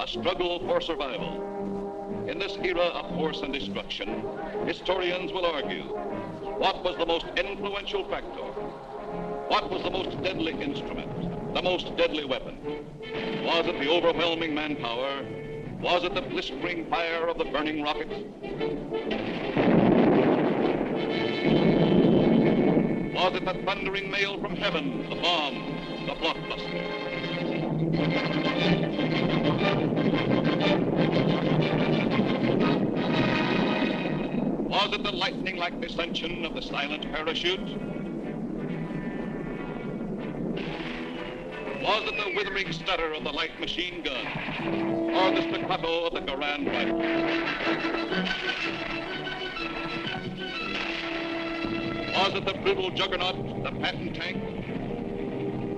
struggle for survival. In this era of force and destruction, historians will argue, what was the most influential factor? What was the most deadly instrument, the most deadly weapon? Was it the overwhelming manpower? Was it the blistering fire of the burning rocket? Was it the thundering mail from heaven, the bomb, the blockbuster? Was it the lightning-like descension of the silent parachute? Was it the withering stutter of the light machine gun? Or the staccato of the Garand rifle? Was it the brutal juggernaut, the Patton tank?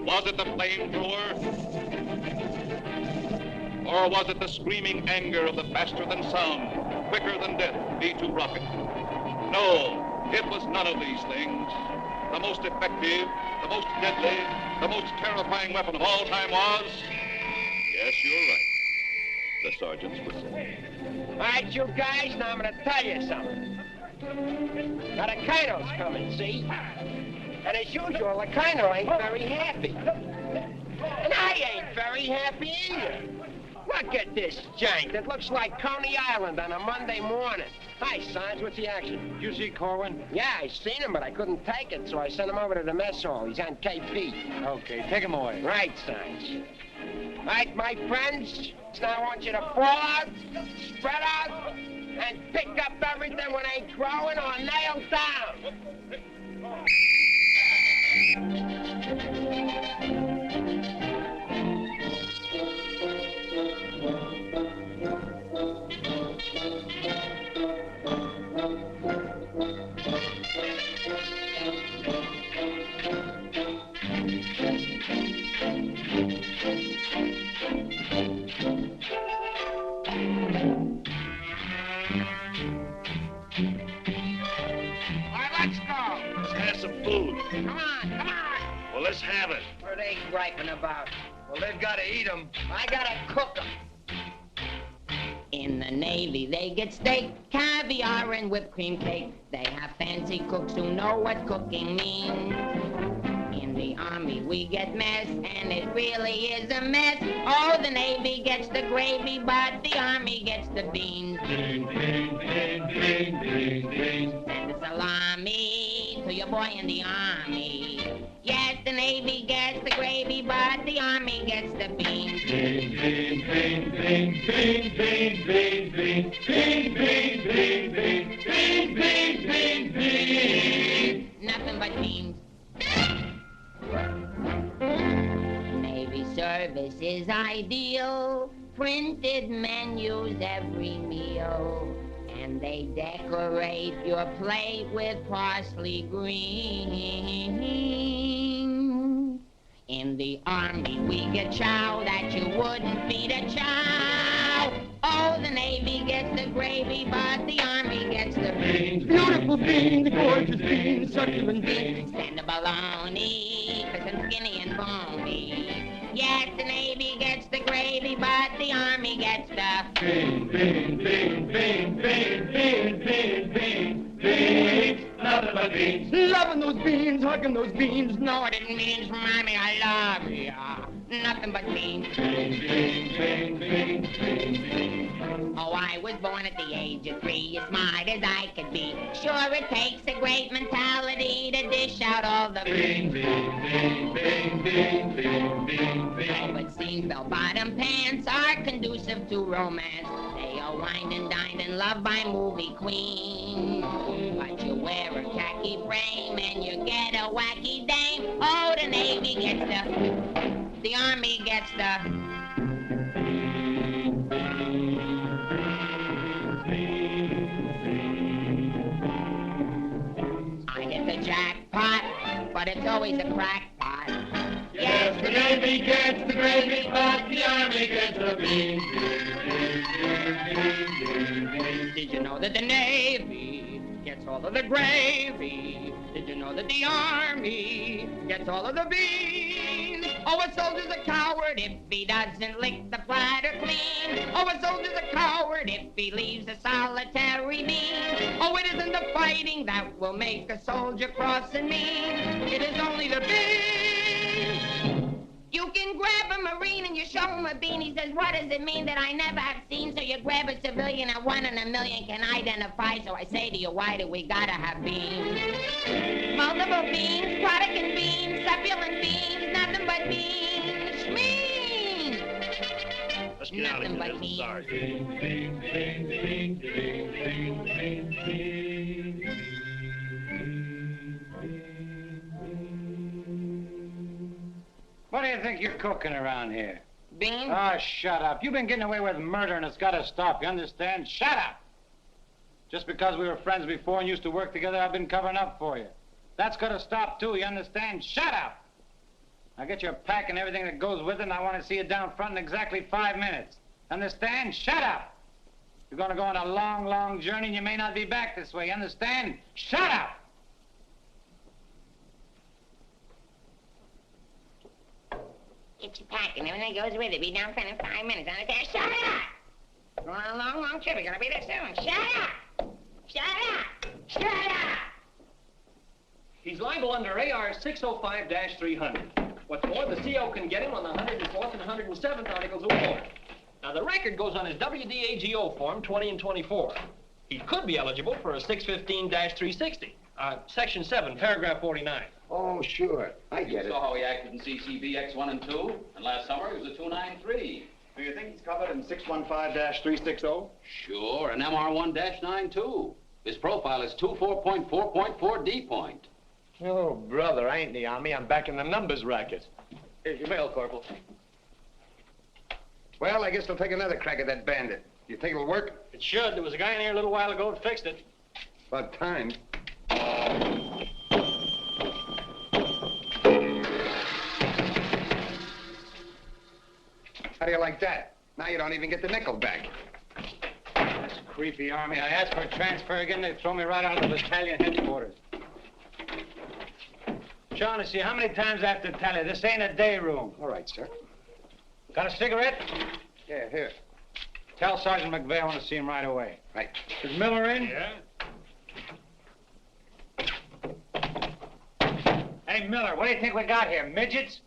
Was it the flamethrower? Or was it the screaming anger of the faster-than-sound, quicker-than-death B-2 rocket? No, it was none of these things. The most effective, the most deadly, the most terrifying weapon of all time was... Yes, you're right. The sergeant's whistle. All right, you guys, now I'm going to tell you something. Now, the colonel's coming, see? And as usual, the colonel ain't very happy. And I ain't very happy either. Look at this jank. It looks like Coney Island on a Monday morning. Hi, Sarge, what's the action? Did you see Corwin? Yeah, I seen him, but I couldn't take it, so I sent him over to the mess hall. He's on KP. Okay, take him away. Right, Sarge. All right, my friends, now I want you to fall out, spread out, and pick up everything when ain't growing or nailed down. Come on, come on. Well, let's have it. What are they griping about? Well, they've got to eat them. I gotta cook them. In the Navy, they get steak, caviar, and whipped cream cake. They have fancy cooks who know what cooking means. In the Army, we get mess, and it really is a mess. Oh, the Navy gets the gravy, but the Army gets the beans. Bean, bean, bean, bean, bean, bean. Send a salami to your boy in the Army. Yes, the Navy gets the gravy, but the Army gets the beans. Bean, bean, bean, bean, bean, bean, bean, bean, bean, bean, bean, bean, bean, bean, bean, bean. Nothing but beans. Navy service is ideal. Printed menus every meal. And they decorate your plate with parsley green. In the Army, we get chow that you wouldn't feed a chow. Oh, the Navy gets the gravy, but the Army gets the beans. Beautiful beans, gorgeous beans, succulent beans. Stand the bologna, crisp and skinny and bony. Yes, the Navy gets the gravy, but the Army gets the bean, bean, bean, bean, bean, bean, bean, bean, beans. Nothing but beans. Loving those beans, hugging those beans. No, I didn't mean from Army, I love ya. Nothing but beans. Bean, bean, bean, bean, bean, bean. Oh, I was born at the age of 3, as smart as I could be. Sure, it takes a great mentality to dish out all the bean, bean, bean, bean, bean, bean, bean, bean. Oh, it seems bell-bottom pants are conducive to romance. They are wined and dined and loved by movie queens. But you wear a khaki frame and you get a wacky dame. Oh, the Navy gets the Army gets the... I get the jackpot, but it's always a crackpot. Yes, the Navy gets the gravy, but the Army gets the beans. Did you know that the Navy gets all of the gravy? Did you know that the Army gets all of the beans? Oh, a soldier's a coward if he doesn't lick the platter clean. Oh, a soldier's a coward if he leaves a solitary bean. Oh, it isn't the fighting that will make a soldier cross and mean. It is only the bean. You can grab a Marine and you show him a bean. He says, what does it mean that I never have seen? So you grab a civilian that 1 in a million can identify. So I say to you, why do we gotta have beans? Multiple beans, product and beans, succulent beans, nothing but beans. Schmean! Let's get out of Nothing here. but This is beans. sorry. What do you think you're cooking around here? Beans? Oh, shut up. You've been getting away with murder, and it's got to stop. You understand? Shut up! Just because we were friends before and used to work together, I've been covering up for you. That's got to stop, too. You understand? Shut up! Now get your pack and everything that goes with it, and I want to see you down front in exactly 5 minutes. Understand? Shut up! You're going to go on a long, long journey, and you may not be back this way. You understand? Shut up! Get your pack and everything that goes with it. Be down front in 5 minutes. Understand? Shut up! We're on a long, long trip. We're gonna be there soon. Shut up! Shut up! Shut up! He's liable under AR 605-300. What's more, the CO can get him on the 104th and 107th Articles of War. Now, the record goes on his WDAGO form 20 and 24. He could be eligible for a 615-360. Section 7, paragraph 49. Oh, sure. I get it. saw how he acted in CCB X1 and 2, and last summer he was a 293. Do you think he's covered in 615-360? Sure, an MR1-92. His profile is 24.4.4 D point. Oh, brother, I ain't in the Army. I'm back in the numbers racket. Here's your mail, Corporal. Well, I guess they'll take another crack at that bandit. You think it'll work? It should. There was a guy in here a little while ago that fixed it. About time. How do you like that? Now you don't even get the nickel back. That's creepy, Army. I asked for a transfer again, they throw me right out of the battalion headquarters. Shaughnessy, how many times I have to tell you, this ain't a day room. All right, sir. Got a cigarette? Yeah, here. Tell Sergeant McVeigh I want to see him right away. Right. Is Miller in? Yeah? Hey, Miller, what do you think we got here, midgets?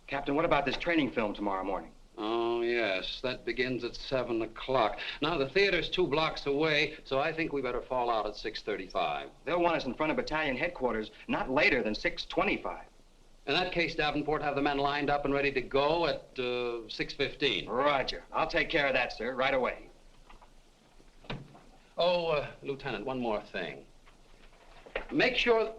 Captain, what about this training film tomorrow morning? Oh, yes, that begins at 7 o'clock. Now, the theater's 2 blocks away, so I think we better fall out at 6:35. They'll want us in front of battalion headquarters not later than 6:25. In that case, Davenport, have the men lined up and ready to go at 6:15. Roger. I'll take care of that, sir, right away. Oh, Lieutenant, one more thing. Make sure...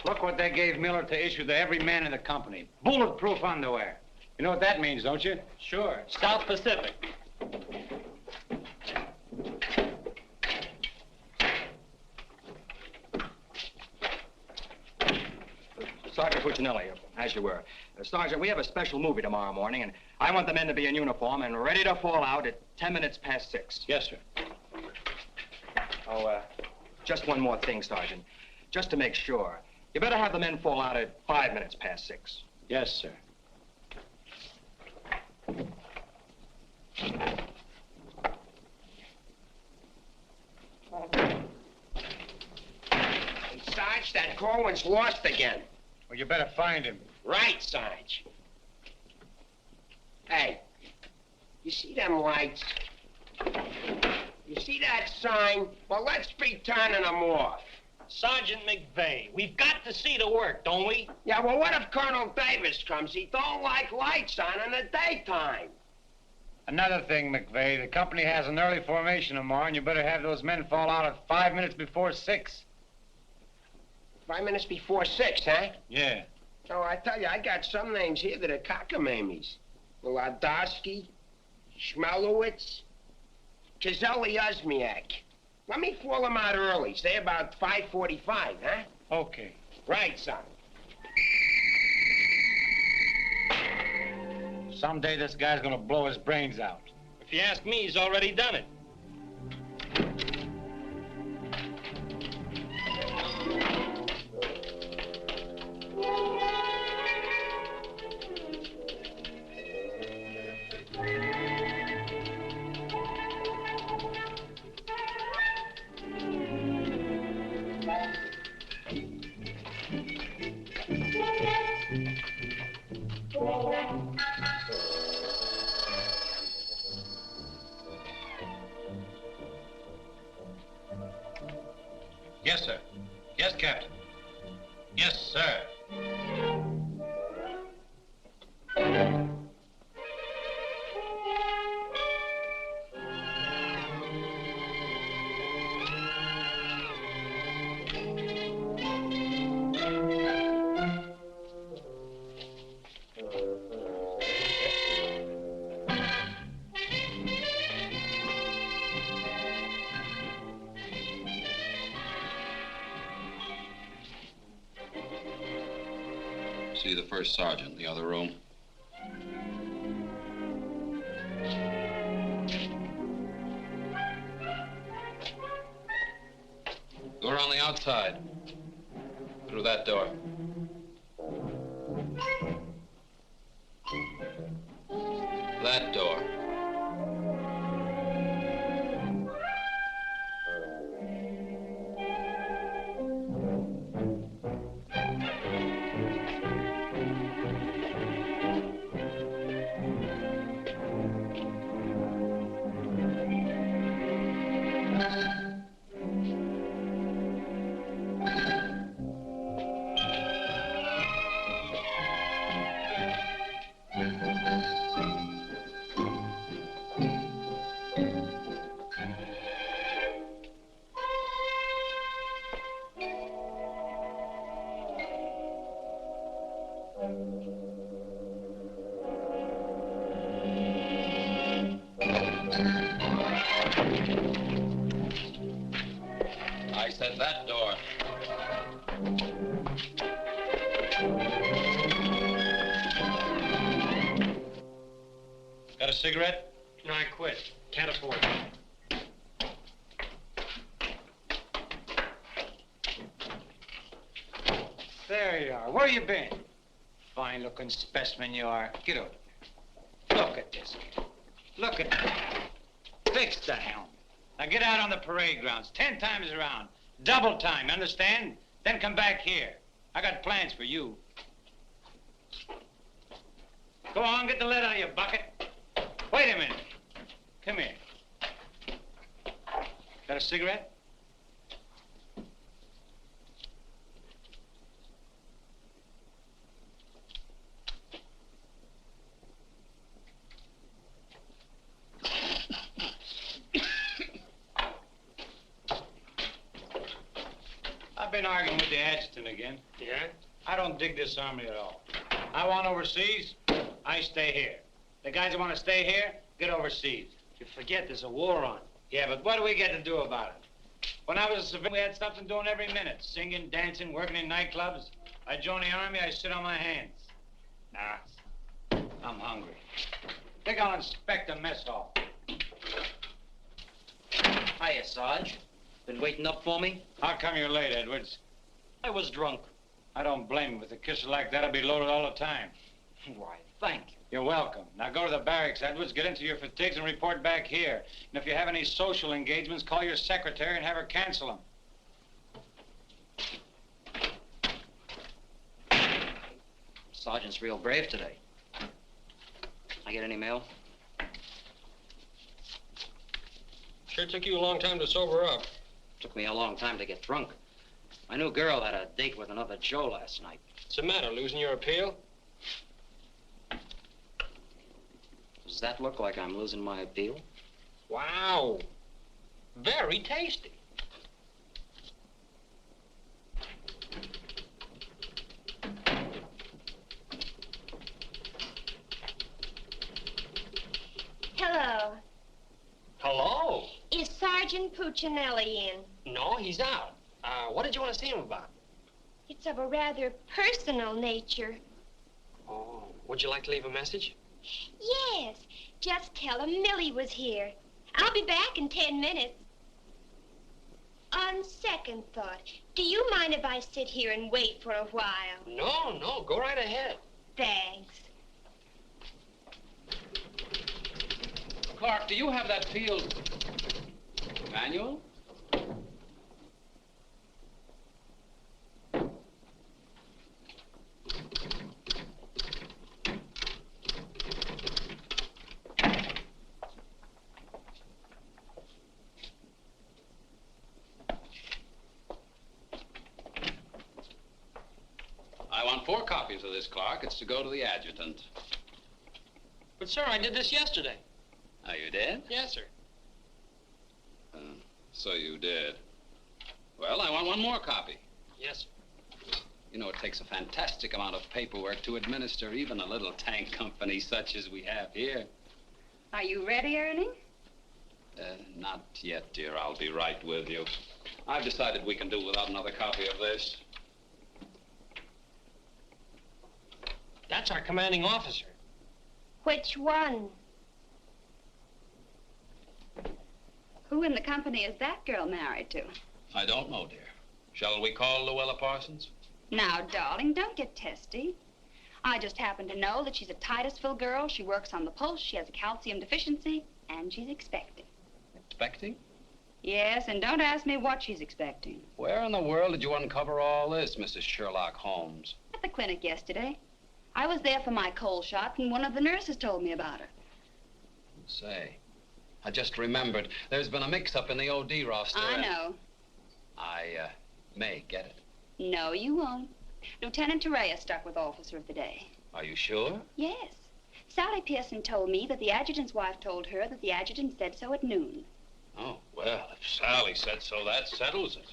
Look what they gave Miller to issue to every man in the company. Bulletproof underwear. You know what that means, don't you? Sure. South Pacific. Sergeant Puccinelli, as you were. Sergeant, we have a special movie tomorrow morning, and I want the men to be in uniform and ready to fall out at 10 minutes past 6. Yes, sir. Oh, just one more thing, Sergeant. Just to make sure. You better have the men fall out at 5 minutes past 6. Yes, sir. Sarge, that Corwin's lost again. Well, you better find him. Right, Sarge. Hey, you see them lights? You see that sign? Well, let's be turning them off. Sergeant McVeigh, we've got to see the work, don't we? Yeah, well, what if Colonel Davis comes? He don't like lights on in the daytime. Another thing, McVeigh, the company has an early formation tomorrow, and you better have those men fall out at 5 minutes before 6. 5 minutes before 6, huh? Yeah. Oh, I tell you, I got some names here that are cockamamies. Wladowski, Schmelowitz, Kazelli Osmiak. Let me fall them out early, say about 5:45, huh? Okay. Right, son. Someday this guy's gonna blow his brains out. If you ask me, he's already done it. Yes, sir. Yes, Captain. Yes, sir. See the first sergeant in the other room. Go around the outside. Through that door. That door. I said that door. Got a cigarette? No, I quit. Can't afford it. There you are. Where you been? Fine-looking specimen you are. Get over there. Look at this. Look at that. Fix the helmet. Now get out on the parade grounds 10 times around. Double time, understand? Then come back here. I got plans for you. Go on, get the lead out of your bucket. Wait a minute. Come here. Got a cigarette? I've been arguing with the adjutant again. Yeah? I don't dig this army at all. I want overseas, I stay here. The guys that want to stay here, get overseas. You forget there's a war on. Yeah, but what do we get to do about it? When I was a civilian, we had something doing every minute. Singing, dancing, working in nightclubs. I joined the army, I sit on my hands. Nah, I'm hungry. Think I'll inspect the mess hall. Hiya, Sarge. Been waiting up for me? How come you're late, Edwards? I was drunk. I don't blame you. With a kisser like that, I'll be loaded all the time. Why, thank you. You're welcome. Now go to the barracks, Edwards, get into your fatigues and report back here. And if you have any social engagements, call your secretary and have her cancel them. Sergeant's real brave today. I get any mail? Sure took you a long time to sober up. Took me a long time to get drunk. My new girl had a date with another Joe last night. What's the matter, losing your appeal? Does that look like I'm losing my appeal? Wow. Very tasty. Hello. Hello. Is Sergeant Puccinelli in? No, he's out. What did you want to see him about? It's of a rather personal nature. Oh, would you like to leave a message? Yes. Just tell him Millie was here. I'll be back in 10 minutes. On second thought, do you mind if I sit here and wait for a while? No, go right ahead. Thanks. Clark, do you have that field manual? I want 4 copies of this, Clark. It's to go to the adjutant. But, sir, I did this yesterday. Oh, you did? Yes, sir. So you did. Well, I want 1 more copy. Yes, sir. You know, it takes a fantastic amount of paperwork to administer even a little tank company such as we have here. Are you ready, Ernie? Not yet, dear. I'll be right with you. I've decided we can do without another copy of this. That's our commanding officer. Which one? Who in the company is that girl married to? I don't know, dear. Shall we call Luella Parsons? Now, darling, don't get testy. I just happen to know that she's a Titusville girl. She works on the post. She has a calcium deficiency, and she's expecting. Expecting? Yes, and don't ask me what she's expecting. Where in the world did you uncover all this, Mrs. Sherlock Holmes? At the clinic yesterday. I was there for my cold shot, and one of the nurses told me about her. Say, I just remembered. There's been a mix-up in the OD roster. I know. I may get it. No, you won't. Lieutenant Torreya stuck with Officer of the Day. Are you sure? Yes. Sally Pearson told me that the adjutant's wife told her that the adjutant said so at noon. Oh, well, if Sally said so, that settles it.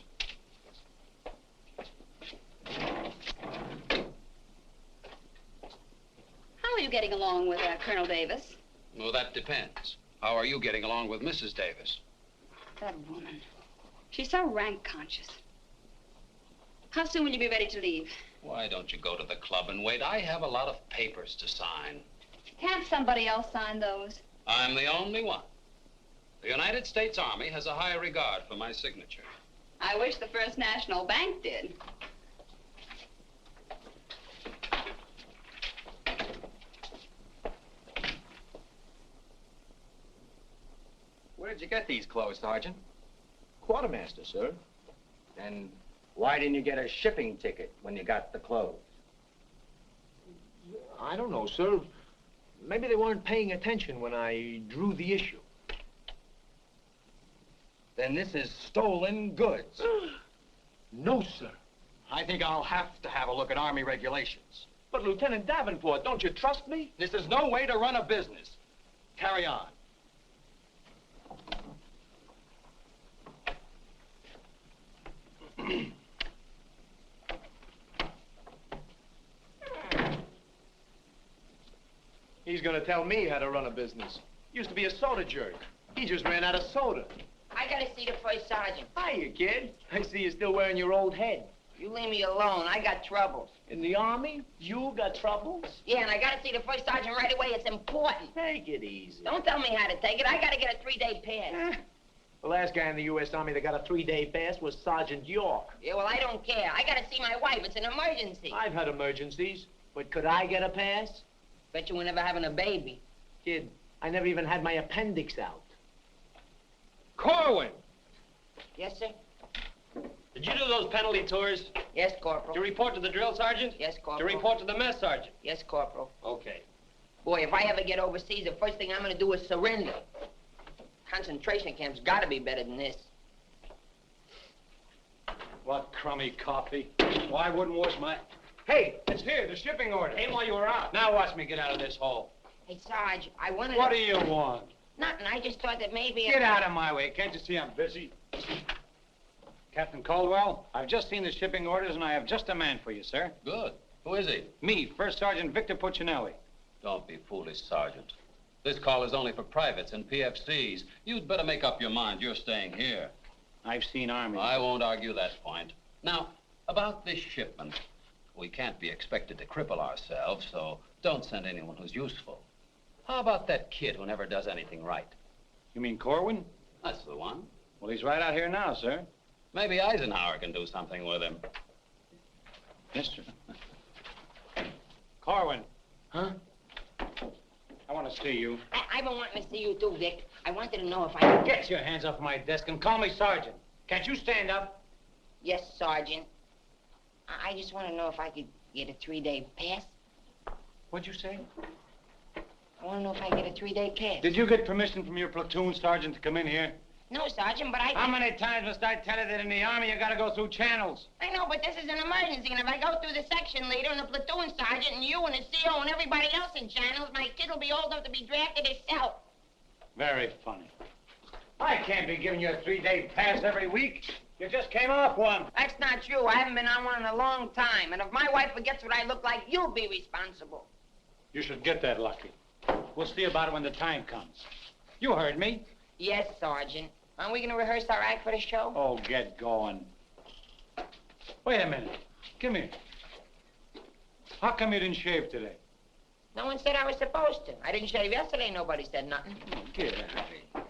How are you getting along with Colonel Davis? Well, that depends. How are you getting along with Mrs. Davis? That woman. She's so rank conscious. How soon will you be ready to leave? Why don't you go to the club and wait? I have a lot of papers to sign. Can't somebody else sign those? I'm the only one. The United States Army has a high regard for my signature. I wish the First National Bank did. Where did you get these clothes, Sergeant? Quartermaster, sir. And why didn't you get a shipping ticket when you got the clothes? I don't know, sir. Maybe they weren't paying attention when I drew the issue. Then this is stolen goods. No, sir. I think I'll have to have a look at Army regulations. But, Lieutenant Davenport, don't you trust me? This is no way to run a business. Carry on. He's gonna tell me how to run a business. Used to be a soda jerk. He just ran out of soda. I gotta see the first sergeant. Hiya, kid. I see you're still wearing your old head. You leave me alone. I got troubles. In the Army? You got troubles? Yeah, and I gotta see the first sergeant right away. It's important. Take it easy. Don't tell me how to take it. I gotta get a 3-day pass. The last guy in the U.S. Army that got a 3-day pass was Sergeant York. Yeah, well, I don't care. I gotta see my wife. It's an emergency. I've had emergencies, but could I get a pass? Bet you were never having a baby. Kid, I never even had my appendix out. Corwin! Yes, sir? Did you do those penalty tours? Yes, Corporal. To report to the drill sergeant? Yes, To Corporal. report to the mess sergeant? Yes, Corporal. Okay. Boy, if I ever get overseas, the first thing I'm gonna do is surrender. Concentration camp's gotta be better than this. What crummy coffee. Well, I wouldn't wash my... Hey, it's here, the shipping order. Came while you were out. Now watch me get out of this hole. Hey, Sarge, I wanted What to... do you want? Nothing. I just thought that maybe... Get out of my way. Can't you see I'm busy? Captain Caldwell, I've just seen the shipping orders, and I have just a man for you, sir. Good. Who is he? Me, First Sergeant Victor Puccinelli. Don't be foolish, Sergeant. This call is only for privates and PFCs. You'd better make up your mind. You're staying here. I've seen Army. I won't argue that point. Now, about this shipment. We can't be expected to cripple ourselves, so don't send anyone who's useful. How about that kid who never does anything right? You mean Corwin? That's the one. Well, he's right out here now, sir. Maybe Eisenhower can do something with him. Yes, sir. Corwin. Huh? I want to see you. I've been wanting to see you too, Vic. I wanted to know if I could... Get your hands off my desk and call me Sergeant. Can't you stand up? Yes, Sergeant. I just want to know if I could get a 3-day pass. What'd you say? I want to know if I get a 3-day pass. Did you get permission from your platoon sergeant to come in here? No, Sergeant, but I... How many times must I tell you that in the Army you gotta go through channels? I know, but this is an emergency, and if I go through the section leader and the platoon sergeant and you and the CO and everybody else in channels, my kid will be old enough to be drafted himself. Very funny. I can't be giving you a 3-day pass every week. You just came off one. That's not true. I haven't been on one in a long time, and if my wife forgets what I look like, you'll be responsible. You should get that lucky. We'll see about it when the time comes. You heard me. Yes, Sergeant. Aren't we going to rehearse our act for the show? Oh, get going. Wait a minute. Come here. How come you didn't shave today? No one said I was supposed to. I didn't shave yesterday. Nobody said nothing. Get out of here.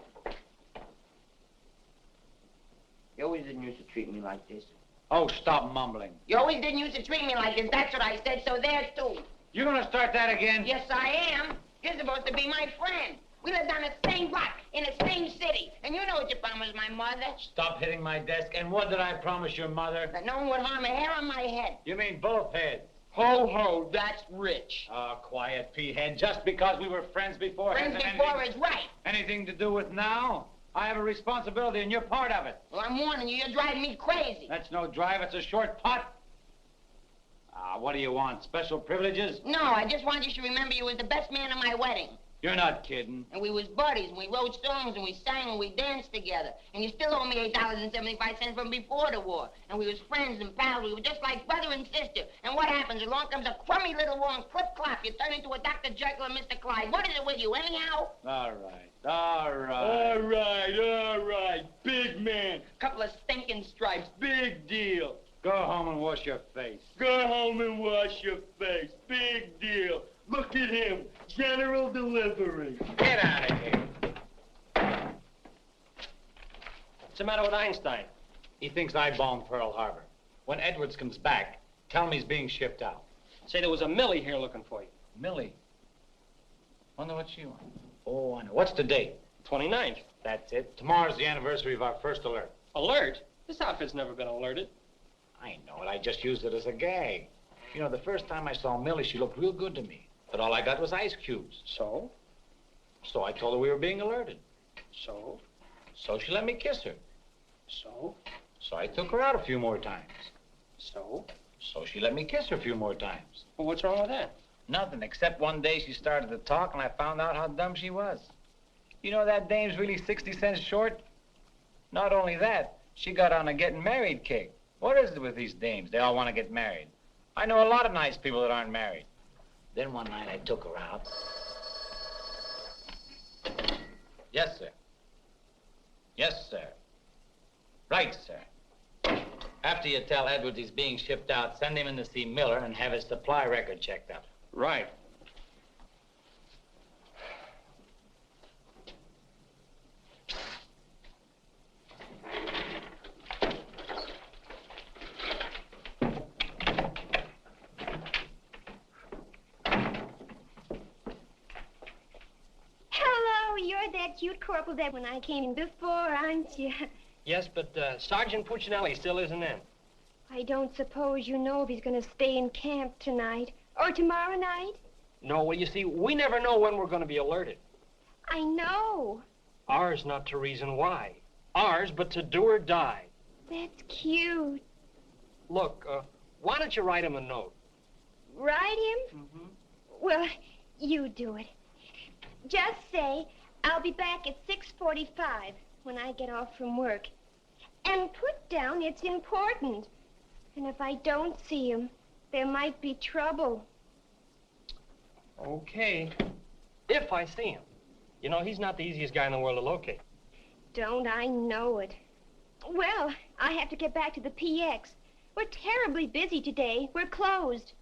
You always didn't used to treat me like this. Oh, stop mumbling. You always didn't used to treat me like this. That's what I said, so there, too. You gonna start that again? Yes, I am. You're supposed to be my friend. We lived on the same block, in the same city. And you know what you promised my mother. Stop hitting my desk. And what did I promise your mother? That no one would harm a hair on my head. You mean both heads? Ho, ho, that's rich. Oh, quiet, P-head. Just because we were friends before... Friends before is right. Anything to do with now? I have a responsibility, and you're part of it. Well, I'm warning you, you're driving me crazy. That's no drive. It's a short putt. What do you want? Special privileges? No, I just want you to remember you was the best man at my wedding. You're not kidding. And we was buddies, and we wrote songs, and we sang, and we danced together. And you still owe me $8.75 from before the war. And we was friends and pals. We were just like brother and sister. And what happens? Along comes a crummy little war and clip-clop. You turn into a Dr. Jekyll and Mr. Clyde. What is it with you, anyhow? All right. Big man. Couple of stinking stripes. Big deal. Go home and wash your face. Go home and wash your face. Big deal. Look at him. General delivery. Get out of here. What's the matter with Einstein? He thinks I bombed Pearl Harbor. When Edwards comes back, tell him he's being shipped out. Say there was a Millie here looking for you. Millie? Wonder what she wants. Oh, I know. What's the date? 29th. That's it. Tomorrow's the anniversary of our first alert. Alert? This outfit's never been alerted. I know it. I just used it as a gag. You know, the first time I saw Millie, she looked real good to me. But all I got was ice cubes. So? So I told her we were being alerted. So? So she let me kiss her. So? So I took her out a few more times. So? So she let me kiss her a few more times. Well, what's wrong with that? Nothing, except one day she started to talk and I found out how dumb she was. You know that dame's really 60 cents short? Not only that, she got on a getting married kick. What is it with these dames? They all want to get married. I know a lot of nice people that aren't married. Then one night I took her out. Yes, sir. Yes, sir. Right, sir. After you tell Edwards he's being shipped out, send him in to see Miller and have his supply record checked up. Right. You're that cute Corporal that when I came in before, aren't you? Yes, but Sergeant Puccinelli still isn't in. I don't suppose you know if he's going to stay in camp tonight or tomorrow night? No, well, you see, we never know when we're going to be alerted. I know. Ours not to reason why. Ours, but to do or die. That's cute. Look, why don't you write him a note? Write him? Mm-hmm. Well, you do it. Just say, I'll be back at 6:45 when I get off from work. And put down it's important. And if I don't see him, there might be trouble. Okay. If I see him. You know, he's not the easiest guy in the world to locate. Don't I know it? Well, I have to get back to the PX. We're terribly busy today. We're closed.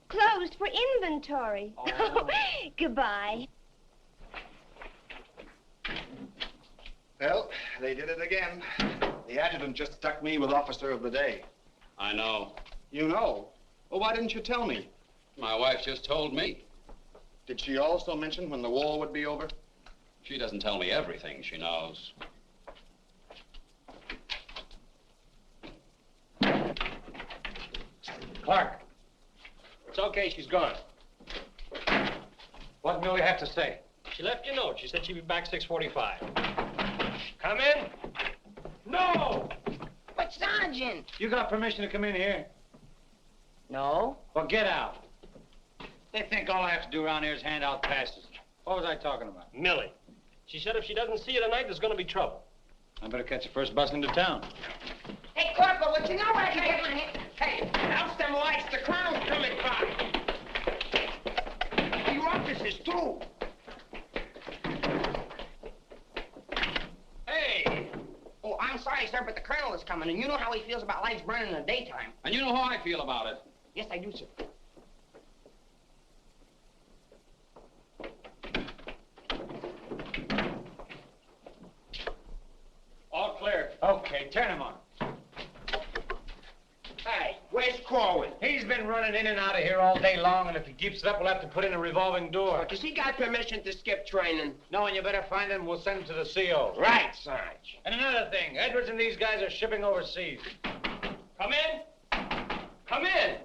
Closed for inventory. Oh. Goodbye. Well, they did it again. The adjutant just stuck me with Officer of the Day. I know. You know? Well, why didn't you tell me? My wife just told me. Did she also mention when the war would be over? She doesn't tell me everything she knows. Clark, It's okay, she's gone. what do Millie have to say? She left you a note. She said she'd be back 6:45. Come in. No! But, Sergeant. You got permission to come in here? No. Well, get out. They think all I have to do around here is hand out passes. What was I talking about? Millie. She said if she doesn't see you tonight, there's going to be trouble. I better catch the first bus into town. Hey, Corporal, what you know where you get my Hey, house them lights, the clown's coming by. You officers, too. Hey! Oh, I'm sorry, sir, but the colonel is coming, and you know how he feels about lights burning in the daytime. And you know how I feel about it. Yes, I do, sir. All clear. Okay, turn him on. Hey, where's Corwin? He's been running in and out of here all day long, and if he keeps it up, we'll have to put in a revolving door. Does he got permission to skip training? No, and you better find him. We'll send him to the CO. Right, Sarge. And another thing, Edwards and these guys are shipping overseas. Come in. Come in.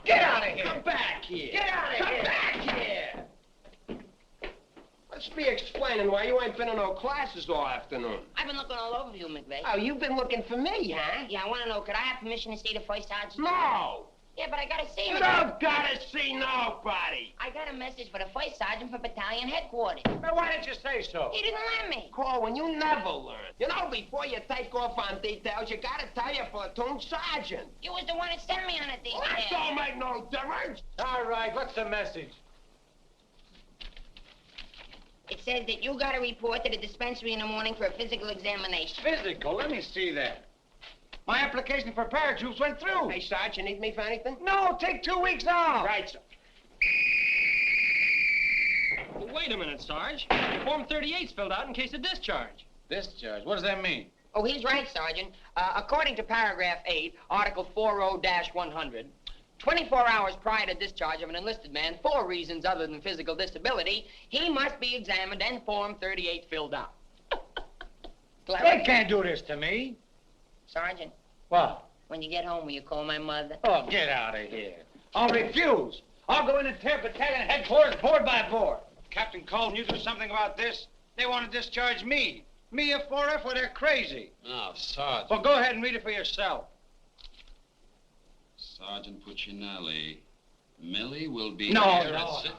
Get out of here. Come back here. Get out of here. Come back here. Let's be explaining why you ain't been in no classes all afternoon. I've been looking all over you, McVeigh. Oh, you've been looking for me, huh? Yeah, I want to know, could I have permission to see the first sergeant? No! Yeah, but I got to see him. You don't gotta see nobody! I got a message for the first sergeant for battalion headquarters. Now, why didn't you say so? He didn't let me. Corwin, you never learn. You know, before you take off on details, you gotta tell your platoon sergeant. You was the one that sent me on a detail. Well, that don't make no difference. All right, what's the message? It says that you got to report to the dispensary in the morning for a physical examination. Physical? Let me see that. My application for paratroops went through. Hey, Sarge, you need me for anything? No, take 2 weeks off. Right, sir. Well, wait a minute, Sarge. Form 38's filled out in case of discharge. Discharge? What does that mean? Oh, he's right, Sergeant. According to paragraph 8, Article 40-100, 24 hours prior to discharge of an enlisted man for reasons other than physical disability, he must be examined and Form 38 filled out. They can't do this to me. Sergeant, What? when you get home, will you call my mother? Oh, get out of here. I'll refuse. I'll go in and tear battalion headquarters board by board. Captain Colton, you do something about this? They want to discharge me. Me, a 4F, well, they're crazy. Now, Sergeant. Well, go ahead and read it for yourself. Sergeant Puccinelli. Millie will be No, here no. at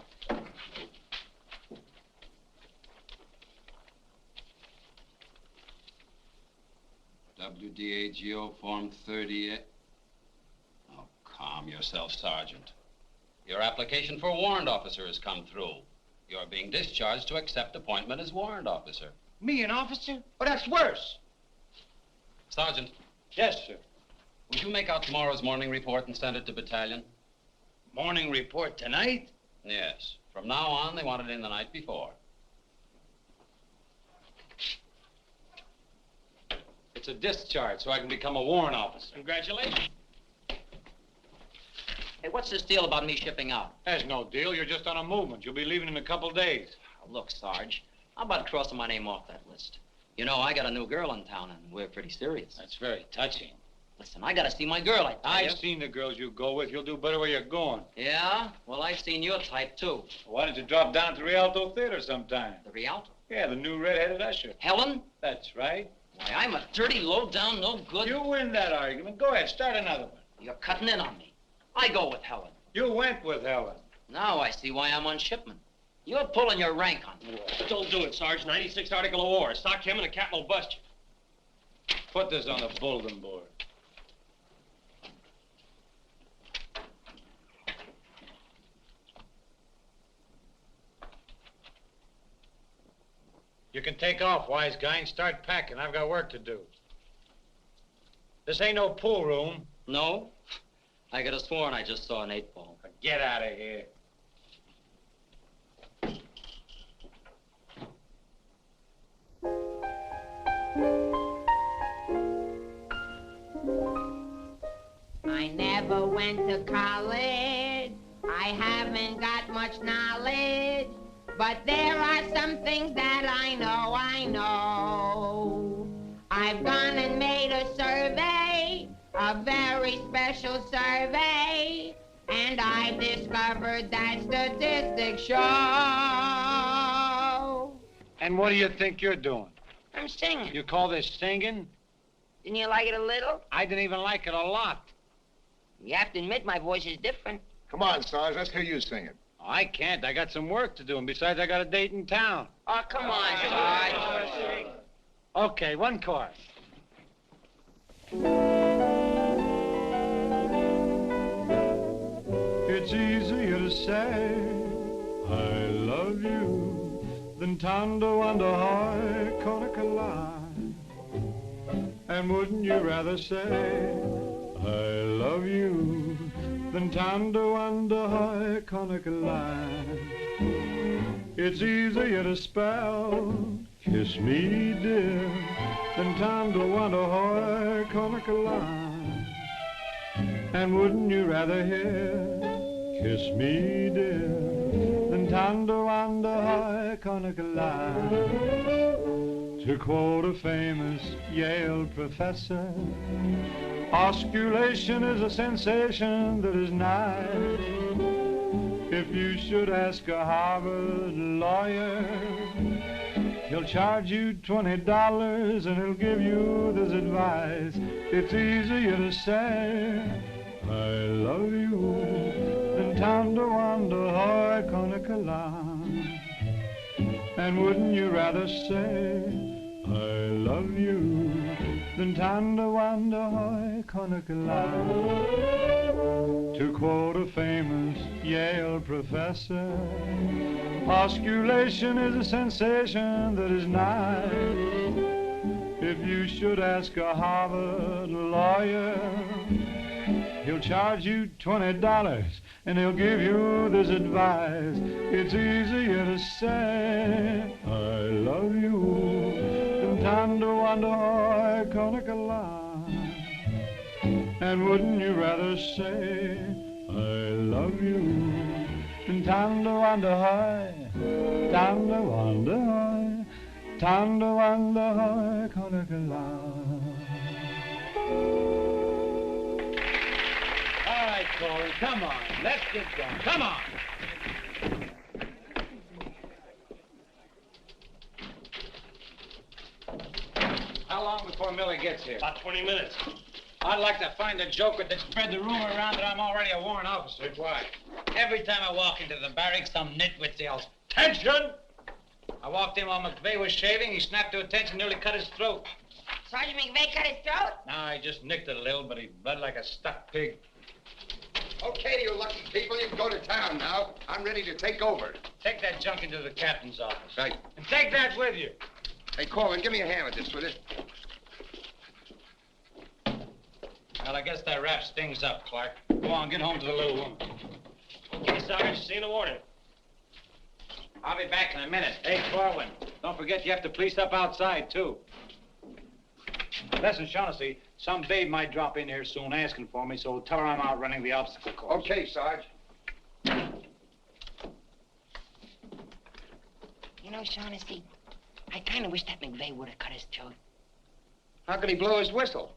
WDAGO Form 38. Oh, calm yourself, Sergeant. Your application for warrant officer has come through. You're being discharged to accept appointment as warrant officer. Me, an officer? Oh, that's worse. Sergeant, Yes, sir. would you make out tomorrow's morning report and send it to battalion? Morning report tonight? Yes. From now on, they want it in the night before. It's a discharge, so I can become a warrant officer. Congratulations. Hey, what's this deal about me shipping out? There's no deal. You're just on a movement. You'll be leaving in a couple days. Look, Sarge, how about crossing my name off that list? You know, I got a new girl in town, and we're pretty serious. That's very touching. Listen, I gotta see my girl, I tell I've you. seen the girls you go with. You'll do better where you're going. Yeah? Well, I've seen your type, too. Why don't you drop down to Rialto Theater sometime? The Rialto. Yeah, the new red-headed usher. Helen? That's right. Why, I'm a dirty, low-down, no good... You win that argument. Go ahead, start another one. You're cutting in on me. I go with Helen. You went with Helen. Now I see why I'm on shipment. You're pulling your rank on me. Don't do it, Sarge. 96 Article of War. Sock him and the captain will bust you. Put this on the bulletin board. You can take off, wise guy, and start packing. I've got work to do. This ain't no pool room. No? I could have sworn I just saw an 8-ball. Get out of here. I never went to college. I haven't got much knowledge. But there are some things that I know. I've gone and made a survey, a very special survey, and I've discovered that statistics show. And what do you think you're doing? I'm singing. You call this singing? Didn't you like it a little? I didn't even like it a lot. You have to admit my voice is different. Come on, Sarge, let's hear you sing it. I can't. I got some work to do, and besides, I got a date in town. Oh, come on, Sarge. Okay, one chorus. It's easier to say I love you than Tondo under high Conakala. And wouldn't you rather say I love you than Tondo under high Conakala? It's easier to spell kiss me dear than Tondo under high Conakala. And wouldn't you rather hear kiss me dear than Tondo under high Conakala? To quote a famous Yale professor, osculation is a sensation that is nigh. If you should ask a Harvard lawyer, he'll charge you $20 and he'll give you this advice. It's easier to say I love you than Tondo under high Conakala. And wouldn't you rather say I love you than Tondo under high Conakala? To quote a famous Yale professor, osculation is a sensation that is nigh. If you should ask a Harvard lawyer, he'll charge you $20 and he'll give you this advice. It's easier to say I love you than Tondo under high Conakala. And wouldn't you rather say I love you than Tondo under high, Tondo under high, Tondo under high Conakala? All right, Corey, come on. Let's get going. Come on. How long before Millie gets here? About 20 minutes. I'd like to find a joker that spread the rumor around that I'm already a warrant officer. Why? Every time I walk into the barracks, some nitwit yells, "Attention!" I walked in while McVeigh was shaving. He snapped to attention, nearly cut his throat. Sergeant McVeigh cut his throat? No, I just nicked it a little, but he bled like a stuck pig. Okay, you lucky people, you can go to town now. I'm ready to take over. Take that junk into the captain's office. Right. And take that with you. Hey, Corwin, give me a hand with this, will you? Well, I guess that wraps things up, Clark. Go on, get home to the little woman. Okay, Sarge, see you in the morning. I'll be back in a minute. Hey, Corwin, don't forget you have to police up outside, too. Listen, Shaughnessy, some babe might drop in here soon asking for me, so tell her I'm out running the obstacle course. Okay, Sarge. You know, Shaughnessy, I kind of wish that McVeigh would have cut his throat. How could he blow his whistle?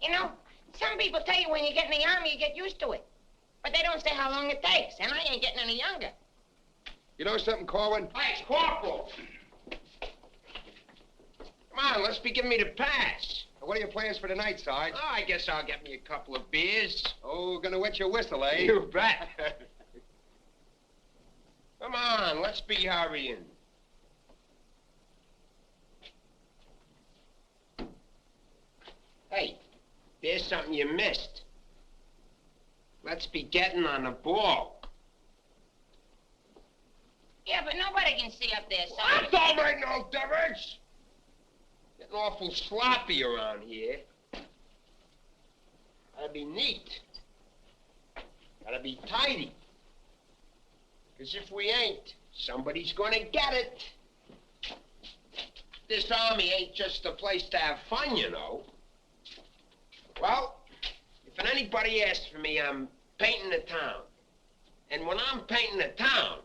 You know, some people tell you when you get in the army, you get used to it. But they don't say how long it takes, and I ain't getting any younger. You know something, Corwin? Hey, it's Corporal. Come on, let's be giving me the pass. What are your plans for tonight, Sarge? Oh, I guess I'll get me a couple of beers. Oh, gonna wet your whistle, eh? You bet. Come on, let's be hurrying. Hey, there's something you missed. Let's be getting on the ball. Yeah, but nobody can see up there, Sergeant. That don't make no difference. Getting awful sloppy around here. That'd be neat. Gotta be tidy. Because if we ain't, somebody's gonna get it. This army ain't just a place to have fun, you know. Well, if anybody asks for me, I'm painting the town. And when I'm painting the town,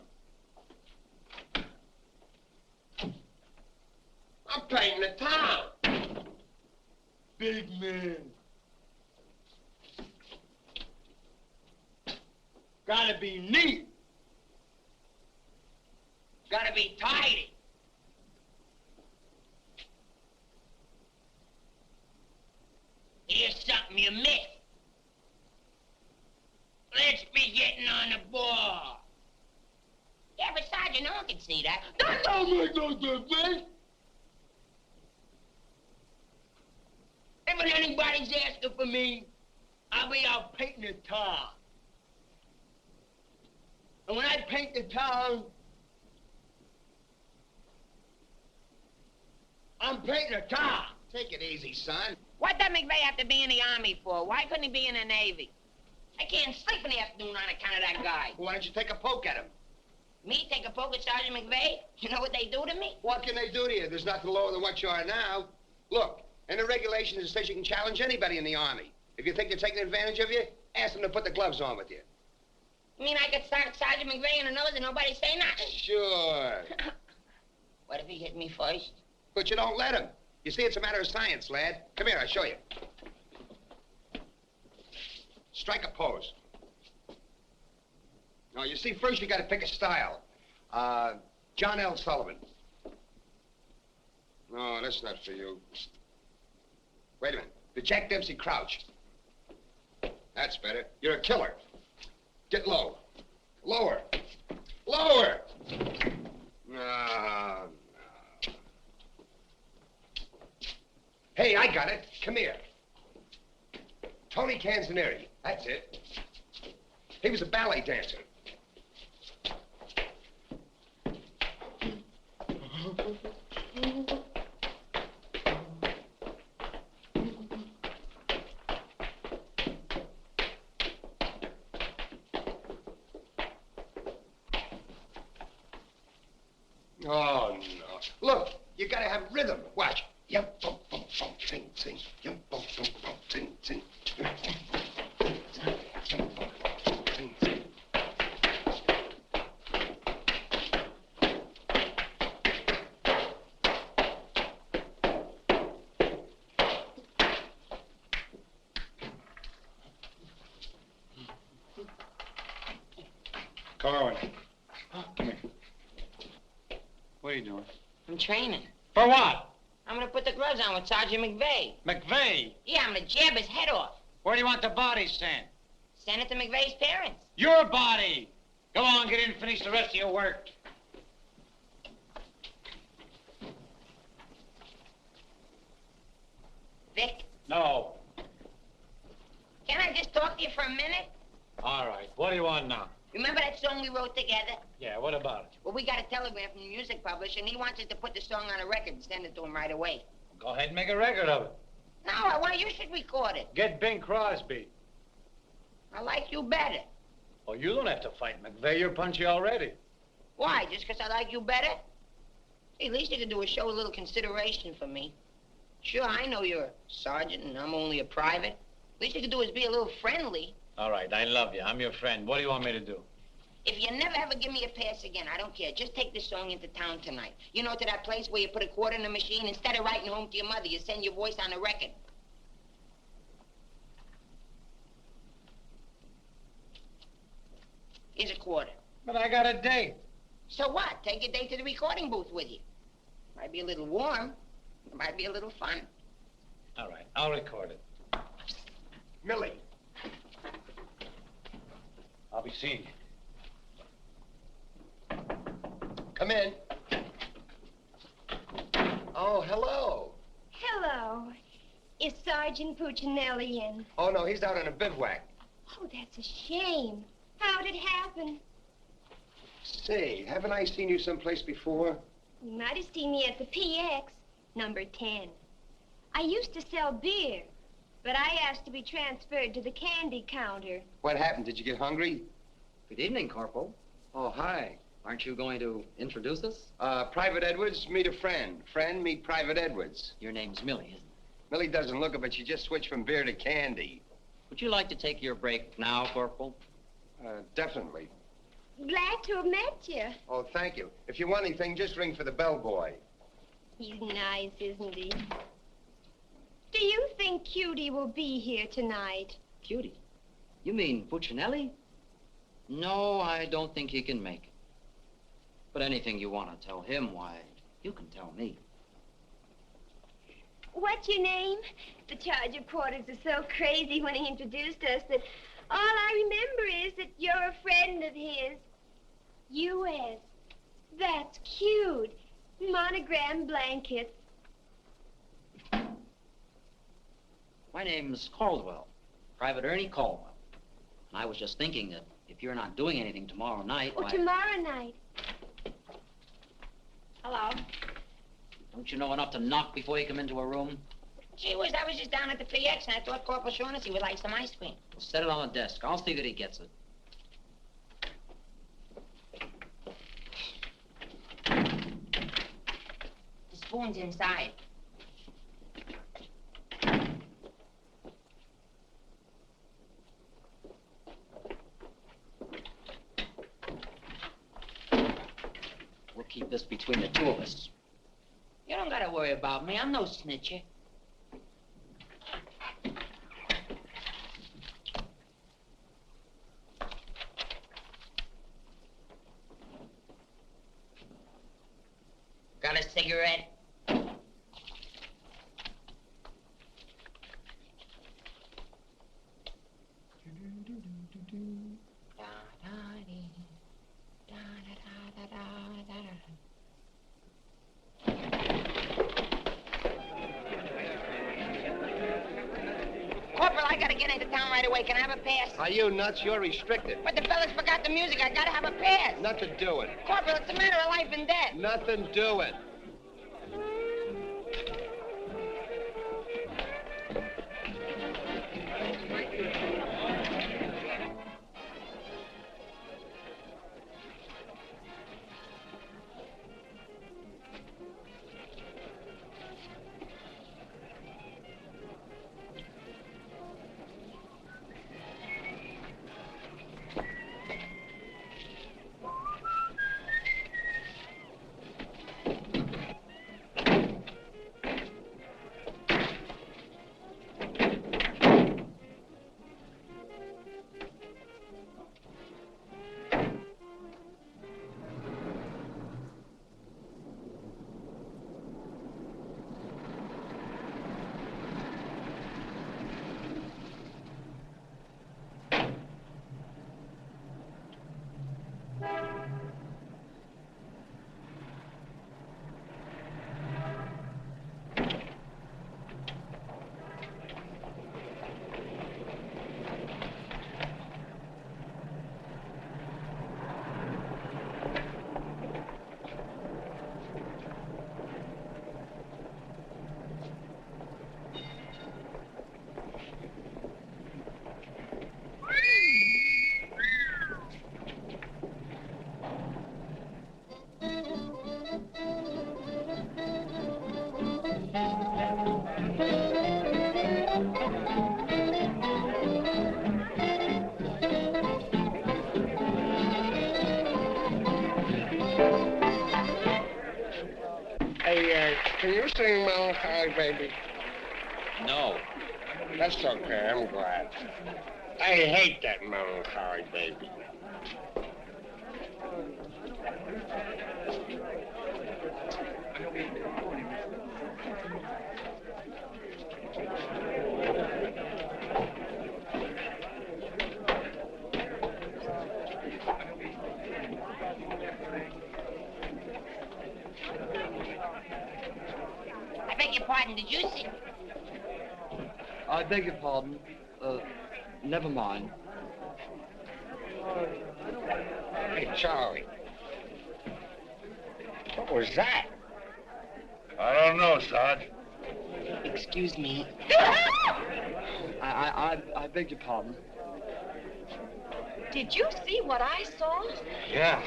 I'm painting the town. Big man. Gotta be neat. Gotta be tidy. Here's something you missed. Let's be getting on the ball. Yeah, but Sergeant, no one can see that. That don't make no difference. And when anybody's asking for me, I'll be out painting the town. And when I paint the town, I'm painting the town. Take it easy, son. What does McVeigh have to be in the Army for? Why couldn't he be in the Navy? I can't sleep in the afternoon on account of that guy. Why don't you take a poke at him? Me take a poke at Sergeant McVeigh? You know what they do to me? What can they do to you? There's nothing lower than what you are now. Look, in the regulations it says you can challenge anybody in the Army. If you think they're taking advantage of you, ask them to put the gloves on with you. You mean I could start Sergeant McVeigh in the nose and nobody say nothing? Sure. What if he hit me first? But you don't let him. You see, it's a matter of science, lad. Come here, I'll show you. Strike a pose. Now, you see, first you got to pick a style. John L. Sullivan. No, that's not for you. Wait a minute. The Jack Dempsey Crouch. That's better. You're a killer. Get low. Lower. Lower! No. Hey, I got it. Come here. Tony Canzoneri. That's it. He was a ballet dancer. Oh, no. Look, you gotta have rhythm. Watch. Yum, bum, bum, bum, sing, sing. Yum, bum, bum, bum, sing, sing. Yum, bum, bum, bum, sing, sing. Corwin. Come here. What are you doing? I'm training. For what? I'm gonna put the gloves on with Sergeant McVeigh. McVeigh? Yeah, I'm gonna jab his head off. Where do you want the body sent? Send it to McVeigh's parents. Your body! Go on, get in and finish the rest of your work. Vic, No. can I just talk to you for a minute? All right. What do you want now? Remember that song we wrote together? Yeah, what about it? Well, we got a telegram from the music publisher, and he wants us to put the song on a record and send it to him right away. Go ahead and make a record of it. No, I want you should record it. Get Bing Crosby. I like you better. Oh, you don't have to fight McVeigh. You're punchy already. Why? Just because I like you better? Hey, at least you could do is show a little consideration for me. Sure, I know you're a sergeant and I'm only a private. Least you could do is be a little friendly. All right, I love you. I'm your friend. What do you want me to do? If you never ever give me a pass again, I don't care. Just take this song into town tonight. You know, to that place where you put a quarter in the machine, instead of writing home to your mother, you send your voice on a record. Here's a quarter. But I got a date. So what? Take your date to the recording booth with you. Might be a little warm. It might be a little fun. All right, I'll record it. Millie. I'll be seeing you. Come in. Oh, hello. Hello. Is Sergeant Puccinelli in? Oh, no, he's out on a bivouac. Oh, that's a shame. How'd it happen? Say, haven't I seen you someplace before? You might have seen me at the PX, number 10. I used to sell beer, but I asked to be transferred to the candy counter. What happened? Did you get hungry? Good evening, Corporal. Oh, hi. Aren't you going to introduce us? Private Edwards, meet a friend. Friend, meet Private Edwards. Your name's Millie, isn't it? Millie doesn't look it, but she just switched from beer to candy. Would you like to take your break now, Corporal? Definitely. Glad to have met you. Oh, thank you. If you want anything, just ring for the bellboy. He's nice, isn't he? Do you think Cutie will be here tonight? Cutie? You mean Puccinelli? No, I don't think he can make it. But anything you want to tell him, why, you can tell me. What's your name? The charge reporters are so crazy when he introduced us that all I remember is that you're a friend of his. U.S. That's cute. Monogram blankets. My name's Caldwell, Private Ernie Caldwell. And I was just thinking that if you're not doing anything tomorrow night, Oh, why... tomorrow night. Hello. Don't you know enough to knock before you come into a room? Gee whiz, I was just down at the PX and I thought Corporal Shaughnessy would like some ice cream. Well, set it on the desk. I'll see that he gets it. The spoon's inside. We'll keep this between the two of us. You don't gotta worry about me. I'm no snitcher. Got a cigarette? Corporal, I gotta get into town right away. Can I have a pass? Are you nuts? You're restricted. But the fellas forgot the music. I gotta have a pass. Nothing doing. Corporal, it's a matter of life and death. Nothing doing. Can you sing Melancholy Baby? No. That's okay, I'm glad. I hate that Melancholy Baby. I beg your pardon, did you see? I beg your pardon. Never mind. Hey, Charlie. What was that? I don't know, Sarge. Excuse me. I beg your pardon. Did you see what I saw? Yeah.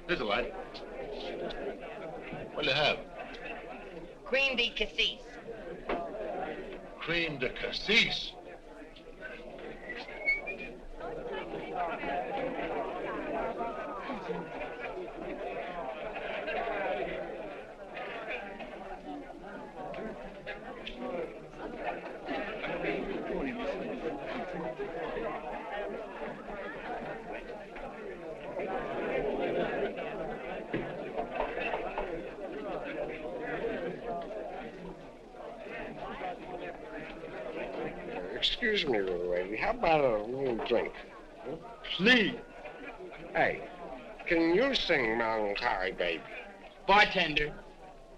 Here's a light. What do you have? Cream de cassis. Cream de cassis. Excuse me, little lady. How about a little drink? Huh? Please. Hey, can you sing Melancholy Baby? Bartender.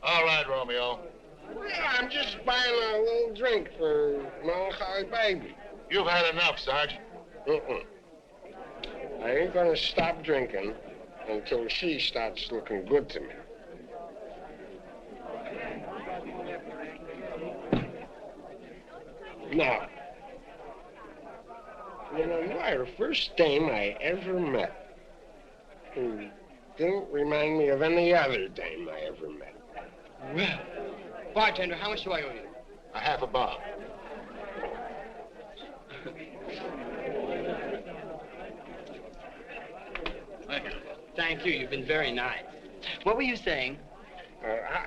All right, Romeo. Well, I'm just buying a little drink for Melancholy Baby. You've had enough, Sarge. I ain't gonna stop drinking until she starts looking good to me. Now, you know, you are the first dame I ever met who didn't remind me of any other dame I ever met. Well, bartender, how much do I owe you? A half a bob. Thank you. Thank you. You've been very nice. What were you saying?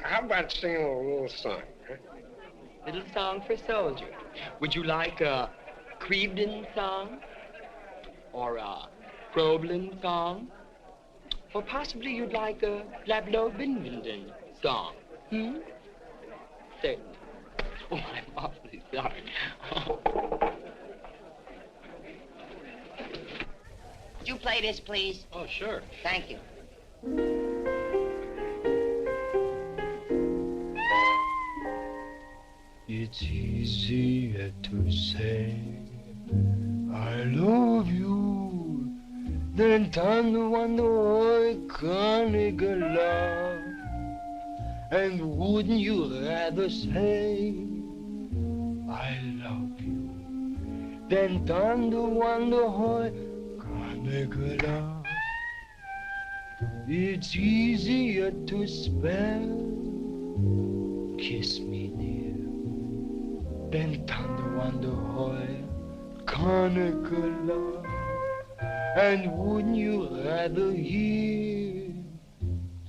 How about singing a little song? Huh? Little song for a soldier. Would you like a Crevedon song? Or a Problin song? Or possibly you'd like a Lablo Binvenden song? Certainly. Oh, I'm awfully sorry. Would you play this, please? Oh, sure. Thank you. It's easier to say I love you than to wonder I can't get love. And wouldn't you rather say I love you than to wonder how I can't get love? It's easier to spell kiss me dear than to wonder how I can't get love. And wouldn't you rather hear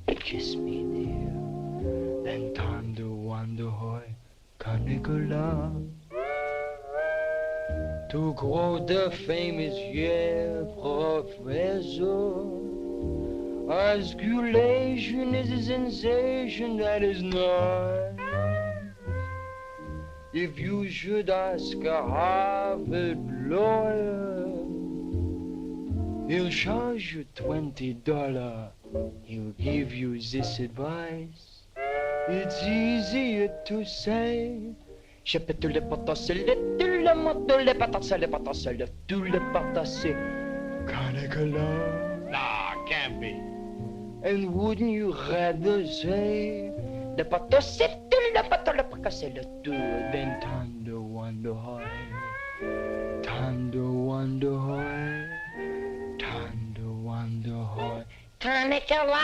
kiss me dear than to wonder how I can't get love? To quote the famous Yale professor, osculation is a sensation that is not. If you should ask a Harvard lawyer, he'll charge you $20. He'll give you this advice. It's easier to say. Je peux tout le potasser, tout le moto, le patasser, le patasser, tout le patasser. Can't Nah, can't be. And wouldn't you rather say the patasser, tout le pato, le patasser, le tout, than tender wonder how, tender wonder how, tender wonder how, Canicula.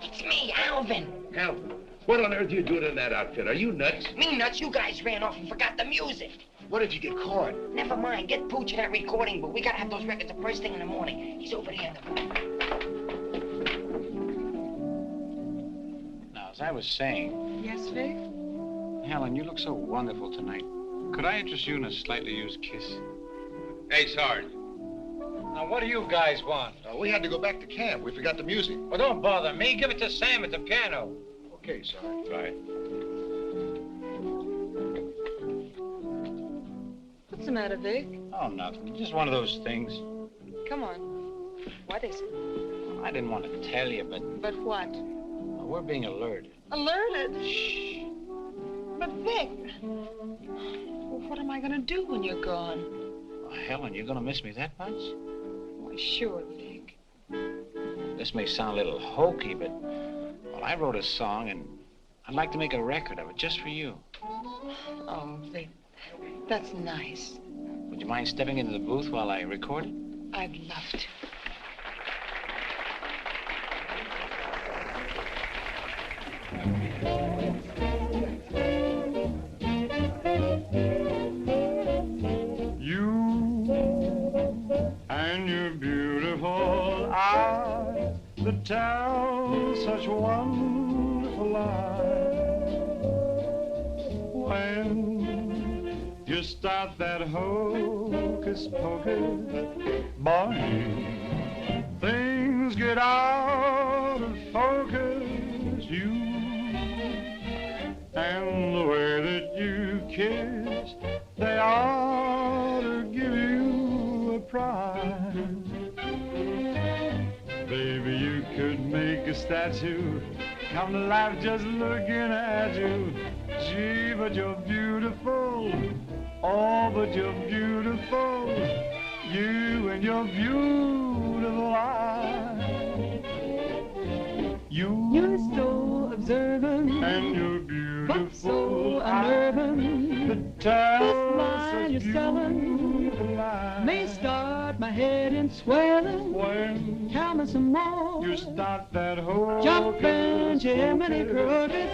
It's me, Alvin. Alvin, what on earth are you doing in that outfit? Are you nuts? Me nuts, you guys ran off and forgot the music. What if you get caught? Never mind, get Pooch in that recording booth. We gotta have those records the first thing in the morning. He's over there in the booth. Now, as I was saying... Yes, Vic? Helen, you look so wonderful tonight. Could I interest you in a slightly used kiss? Hey, Sarge. Now, what do you guys want? We had to go back to camp. We forgot the music. Well, don't bother me. Give it to Sam at the piano. Okay, sorry. Right. What's the matter, Vic? Oh, nothing. Just one of those things. Come on. What is it? I didn't want to tell you, but But what? we're being alerted. Alerted? Shh. But Vic, well, what am I going to do when you're gone? Oh, Helen, you're going to miss me that much? Why, sure, Vic. This may sound a little hokey, but, well, I wrote a song, and I'd like to make a record of it just for you. Oh, Vic, that's nice. Would you mind stepping into the booth while I record it? I'd love to. And your beautiful eyes that tell such wonderful lies. When you start that hocus pocus, boy, things get out of focus. You and the way that you kiss, they ought to give you a prize. Baby, you could make a statue come to life just looking at you. Gee, but you're beautiful. Oh, but you're beautiful. You and your beautiful eyes. You're so observant, and you're beautiful, but so unnerving. This line you're selling may start my head in swelling. When tell me some more. You start that whole jumping Jiminy Cricket.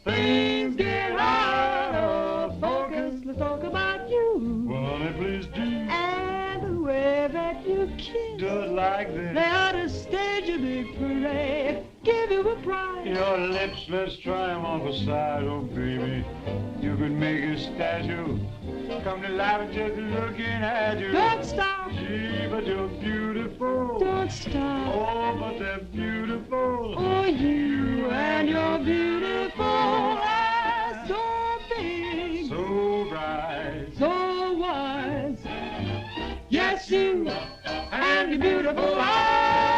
Things get out of focus. Let's talk about you. Well, honey, please do. And the way that you kiss. Just like this. They ought to stage a big parade. Give you a prize. Your lips, let's try them on the side, oh baby. You could make a statue come to life just looking at you. Don't stop. Gee, but you're beautiful. Don't stop. Oh, but they're beautiful. Oh, you and your beautiful eyes, so big, so bright, so wise. Yes, you and your beautiful eyes.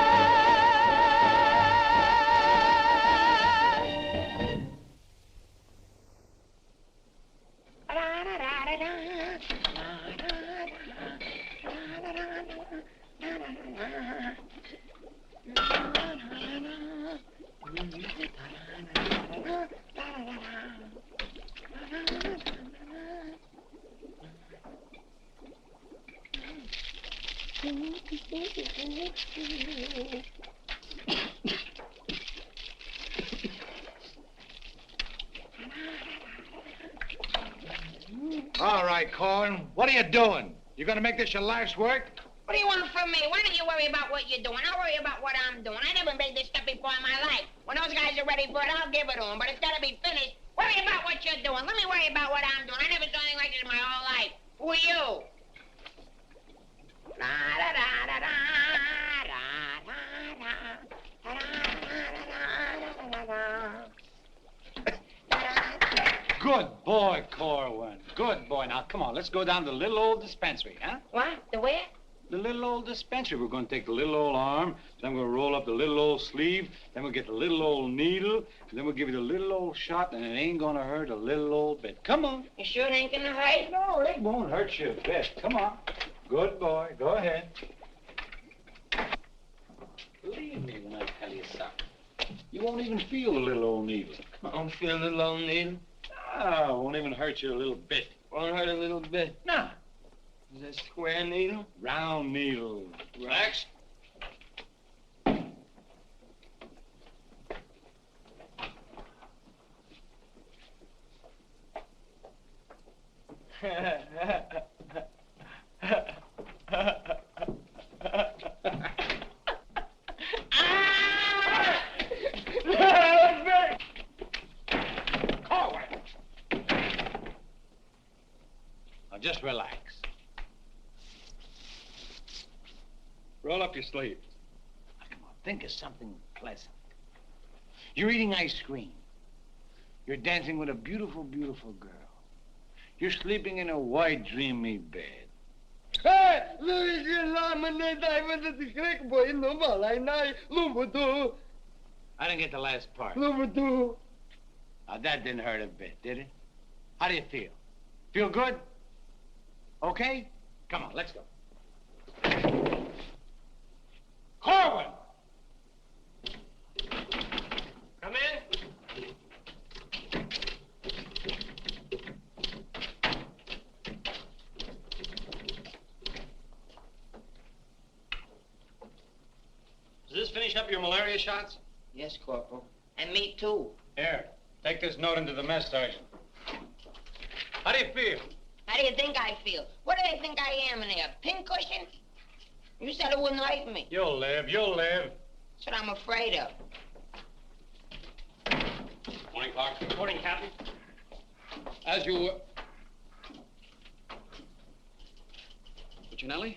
All right, Corn. What are you doing? You gonna make this your life's work? What do you want from me? Why don't you worry about what you're doing? I'll worry about what I'm doing. I never made this stuff before in my life. When those guys are ready for it, I'll give it to them. But it's got to be finished. Worry about what you're doing. Let me worry about what I'm doing. I never saw anything like this in my whole life. Who are you? Good boy, Corwin. Good boy. Now, come on. Let's go down to the little old dispensary, huh? What? The where? The little old dispensary. We're going to take the little old arm, then we'll roll up the little old sleeve, then we'll get the little old needle, and then we'll give you the little old shot, and it ain't going to hurt a little old bit. Come on. You sure it ain't going to hurt? No, it won't hurt you a bit. Come on. Good boy. Go ahead. Believe me when I tell you something. You won't even feel the little old needle. I don't feel the little old needle. Ah, it won't even hurt you a little bit. Won't hurt a little bit. No. Is that square needle? Round needle. Relax. Now, just relax. Roll up your sleeve. Now, come on, think of something pleasant. You're eating ice cream. You're dancing with a beautiful, beautiful girl. You're sleeping in a white, dreamy bed. I didn't get the last part. Number 2. Now, that didn't hurt a bit, did it? How do you feel? Feel good? Okay? Come on, let's go. Corwin! Come in. Does this finish up your malaria shots? Yes, Corporal. And me, too. Here, take this note into the mess, Sergeant. How do you feel? How do you think I feel? What do they think I am in there, a pincushion? You said it wouldn't hurt me. You'll live, you'll live. That's what I'm afraid of. Morning, Clark. Good morning, Captain. As you were... Puccinelli,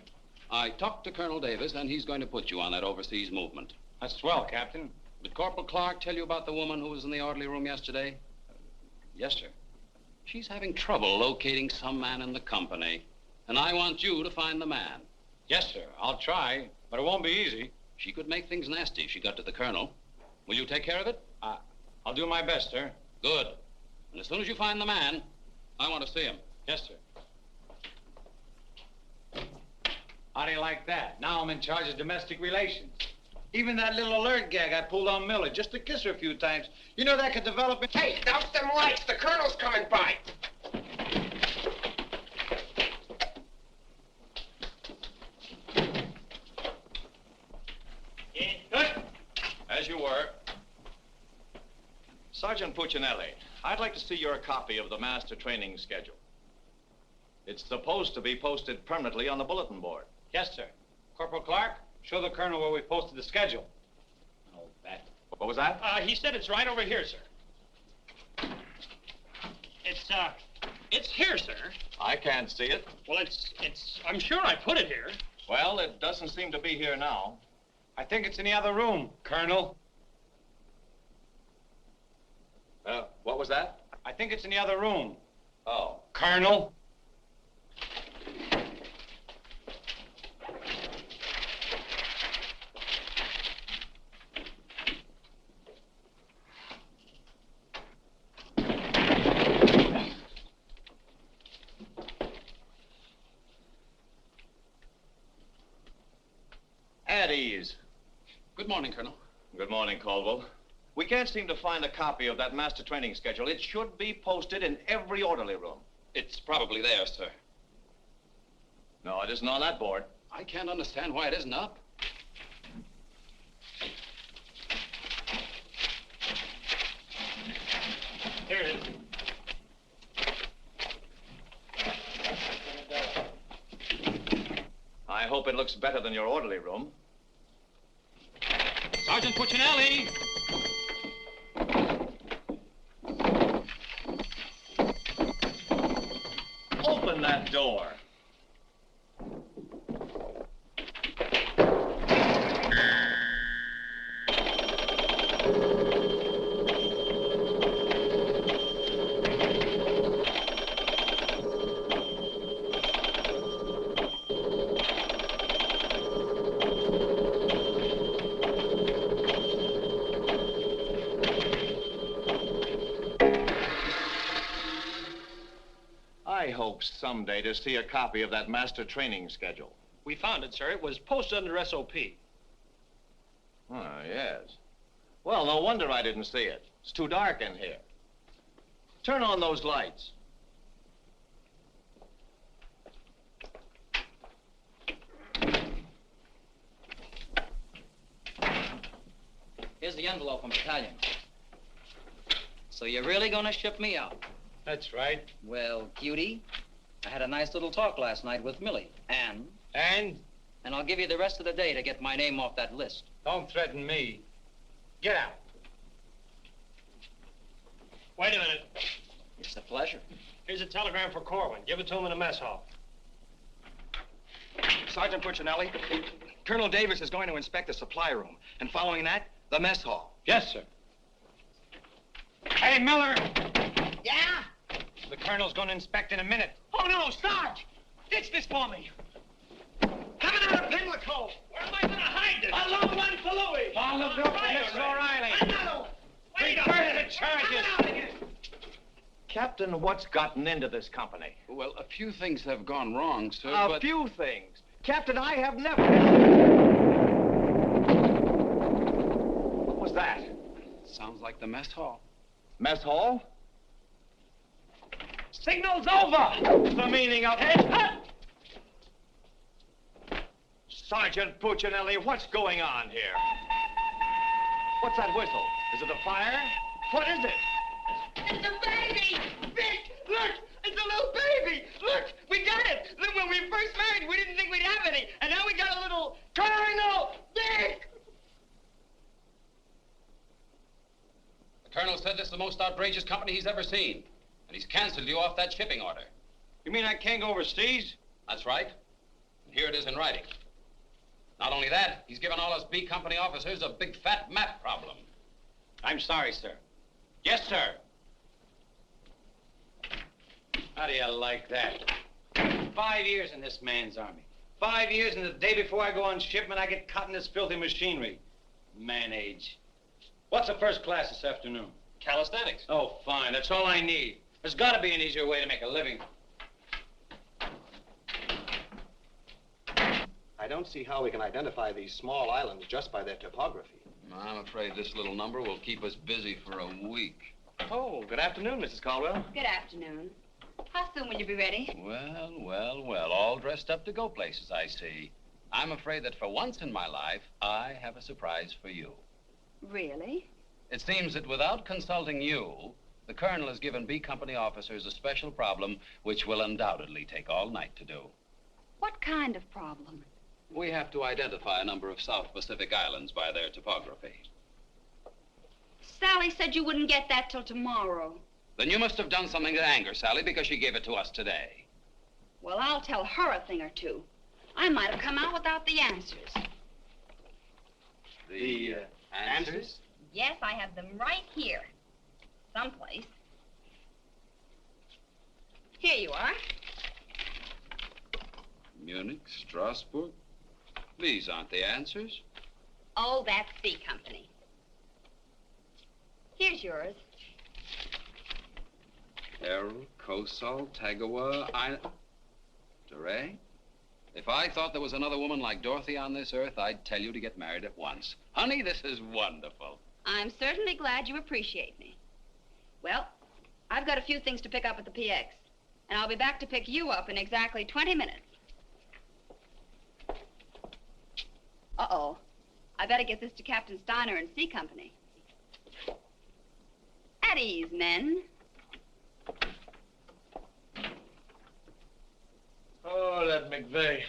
I talked to Colonel Davis, and he's going to put you on that overseas movement. That's swell, Captain. Did Corporal Clark tell you about the woman who was in the orderly room yesterday? Yes, sir. She's having trouble locating some man in the company, and I want you to find the man. Yes, sir. I'll try, but it won't be easy. She could make things nasty if she got to the colonel. Will you take care of it? I'll do my best, sir. Good. And as soon as you find the man, I want to see him. Yes, sir. How do you like that? Now I'm in charge of domestic relations. Even that little alert gag I pulled on Millie, just to kiss her a few times. You know that could develop in... Hey, douse them lights. The colonel's coming by. As you were. Sergeant Puccinelli, I'd like to see your copy of the master training schedule. It's supposed to be posted permanently on the bulletin board. Yes, sir. Corporal Clark, show the colonel where we posted the schedule. Oh, that. What was that? He said it's right over here, sir. It's here, sir. I can't see it. Well, I'm sure I put it here. Well, it doesn't seem to be here now. I think it's in the other room, Colonel. What was that? I think it's in the other room. Oh. Colonel. At ease. Good morning, Colonel. Good morning, Caldwell. We can't seem to find a copy of that master training schedule. It should be posted in every orderly room. It's probably there, sir. No, it isn't on that board. I can't understand why it isn't up. Here it is. I hope it looks better than your orderly room. Sergeant Puccinelli! Open that door. I hope someday to see a copy of that master training schedule. We found it, sir. It was posted under SOP. Oh, yes. Well, no wonder I didn't see it. It's too dark in here. Turn on those lights. Here's the envelope from battalion. So you're really gonna ship me out? That's right. Well, cutie, I had a nice little talk last night with Millie. And? And I'll give you the rest of the day to get my name off that list. Don't threaten me. Get out. Wait a minute. It's a pleasure. Here's a telegram for Corwin. Give it to him in the mess hall. Sergeant Puccinelli, Colonel Davis is going to inspect the supply room, and following that, the mess hall. Yes, sir. Hey, Miller! Yeah? The colonel's going to inspect in a minute. Oh, no, Sarge! Ditch this for me. Coming out of Pimlico. Where am I going to hide this? A long one for Louis. All of them for Mrs. O'Reilly. Another one. Wait a Reverse minute. the charges. Coming out of here. Captain, what's gotten into this company? Well, a few things have gone wrong, sir, A few things. Captain, I have never... What was that? Sounds like the mess hall. Mess hall? Signal's over. The meaning of it? Sergeant Puccinelli, what's going on here? What's that whistle? Is it a fire? What is it? It's a baby! Vic, look! It's a little baby! Look, we got it! Look, when we first married, we didn't think we'd have any. And now we got a little Colonel Vic! The colonel said this is the most outrageous company he's ever seen. And he's canceled you off that shipping order. You mean I can't go overseas? That's right. And here it is in writing. Not only that, he's given all us B Company officers a big fat map problem. I'm sorry, sir. Yes, sir. How do you like that? 5 years in this man's army. 5 years, and the day before I go on shipment, I get caught in this filthy machinery. Man age. What's the first class this afternoon? Calisthenics. Oh, fine. That's all I need. There's got to be an easier way to make a living. I don't see how we can identify these small islands just by their topography. I'm afraid this little number will keep us busy for a week. Oh, good afternoon, Mrs. Caldwell. Good afternoon. How soon will you be ready? Well, well, well, all dressed up to go places, I see. I'm afraid that for once in my life, I have a surprise for you. Really? It seems that without consulting you, the colonel has given B Company officers a special problem which will undoubtedly take all night to do. What kind of problem? We have to identify a number of South Pacific islands by their topography. Sally said you wouldn't get that till tomorrow. Then you must have done something to anger Sally because she gave it to us today. Well, I'll tell her a thing or two. I might have come out without the answers. The answers? Yes, I have them right here. Someplace. Here you are. Munich, Strasbourg. These aren't the answers. Oh, that's C Company. Here's yours. Errol, Kosal, Tagawa, DeRay? If I thought there was another woman like Dorothy on this earth, I'd tell you to get married at once. Honey, this is wonderful. I'm certainly glad you appreciate me. Well, I've got a few things to pick up at the PX, and I'll be back to pick you up in exactly 20 minutes. Uh-oh. I better get this to Captain Steiner and C Company. At ease, men. Oh, that McVeigh.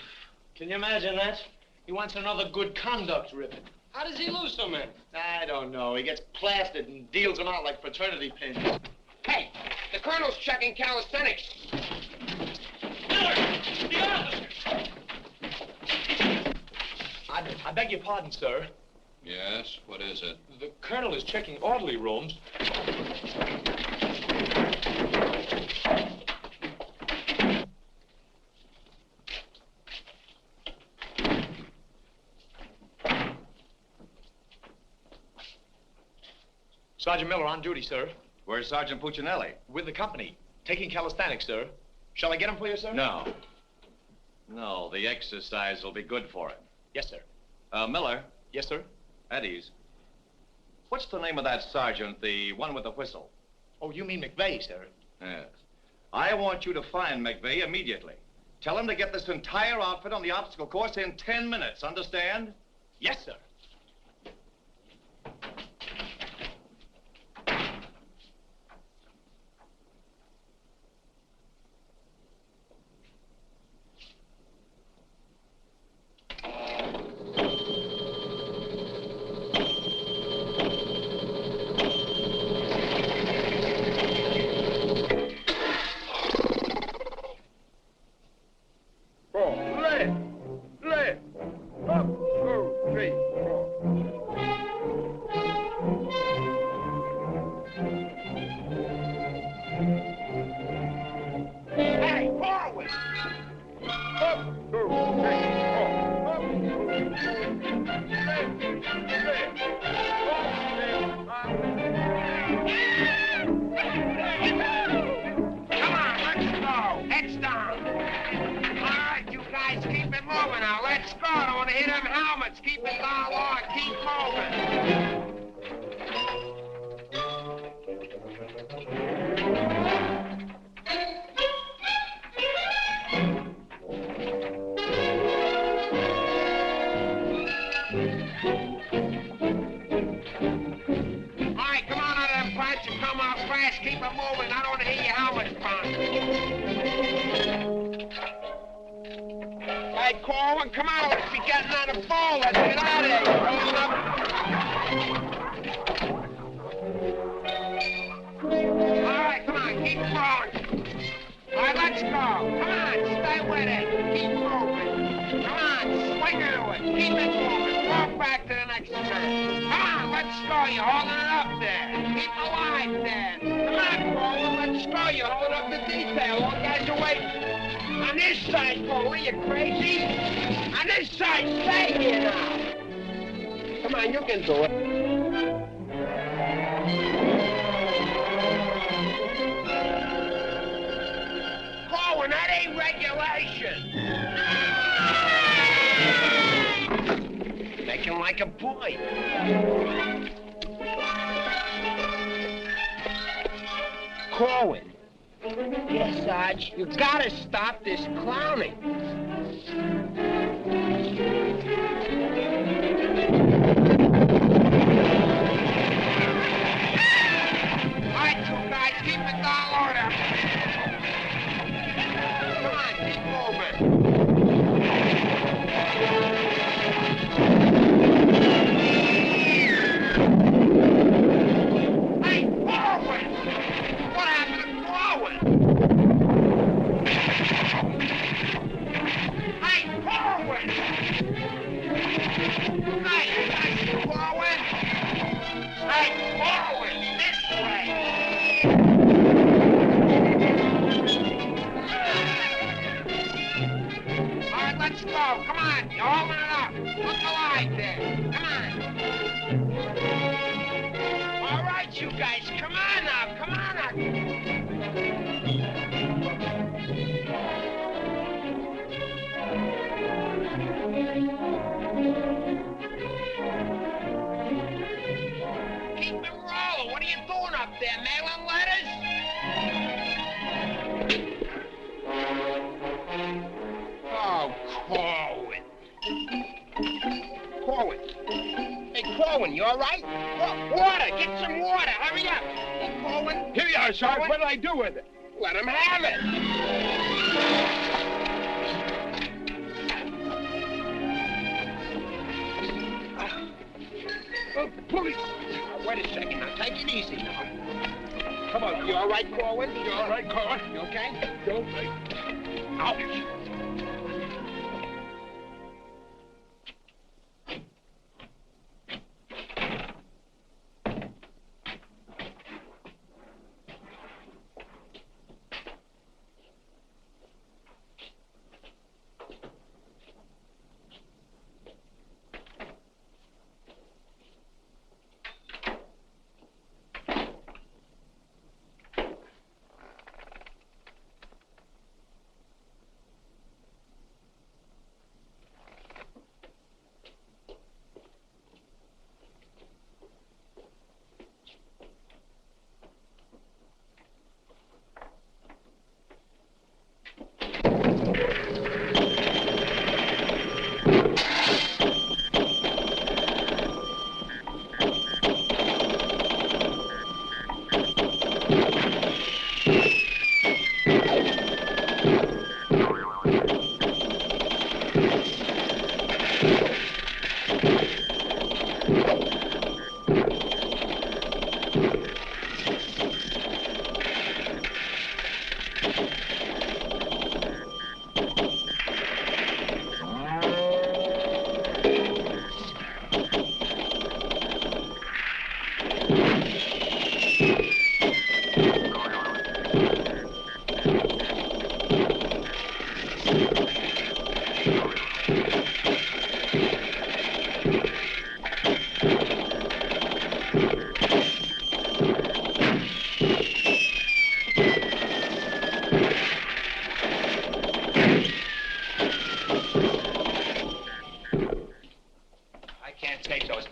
Can you imagine that? He wants another good conduct ribbon. How does he lose so many? I don't know. He gets plastered and deals them out like fraternity pins. Hey, the colonel's checking calisthenics. Miller! The officer! I beg your pardon, sir. Yes, what is it? The colonel is checking orderly rooms. Sergeant Miller on duty, sir. Where's Sergeant Puccinelli? With the company. Taking calisthenics, sir. Shall I get him for you, sir? No. No, the exercise will be good for him. Yes, sir. Miller. Yes, sir. At ease. What's the name of that sergeant, the one with the whistle? Oh, you mean McVeigh, sir? Yes. I want you to find McVeigh immediately. Tell him to get this entire outfit on the obstacle course in 10 minutes, understand? Yes, sir. Left, left, up, hands down. All right, you guys, keep it moving now. Let's go. Don't want to hit them helmets. Keep it down low and keep moving. Keep it moving. I don't want to hear your helmet pounding. Hey, Corwin, come on. Let's be getting on the phone. Let's get out of here. All right, come on. Keep going. All right, let's go. Come on. Stay with it. Keep moving. Come on. Swing into it. Keep it moving. Walk back to the next turn. Come on. Let's go. You're holding it up there. Keep alive there. Come on, Corwin, let's go. You're holding up the detail. All guys are waiting. On this side, Corwin, you crazy? On this side, stay here now. Come on, you can do it. Corwin, that ain't regulation. Make him like a boy. Corwin. Yes, Sarge, you gotta stop this clowning. All right, you guys, keep it down order. Come on, keep moving. Hey, Corwin! What happened to Corwin? Hey, Corwin! Hey, Corwin! Hey, Corwin, this way! All right, let's go. Come on, you're holding it up. Look alive there. Come on. All right, you guys, come on now. Come on now. Keep it rolling. What are you doing up there, mailing letters? Oh, Corwin. Corwin. Hey, Corwin, you all right? Water. Get some water. Hurry up. Hey, Corwin. Here you are, Sarge. What did I do with it? Let him have it. Oh, police. Wait a second. Now, take it easy now. Come on. You all right, Corwin? You all right, Corwin? You okay? You okay? Ouch.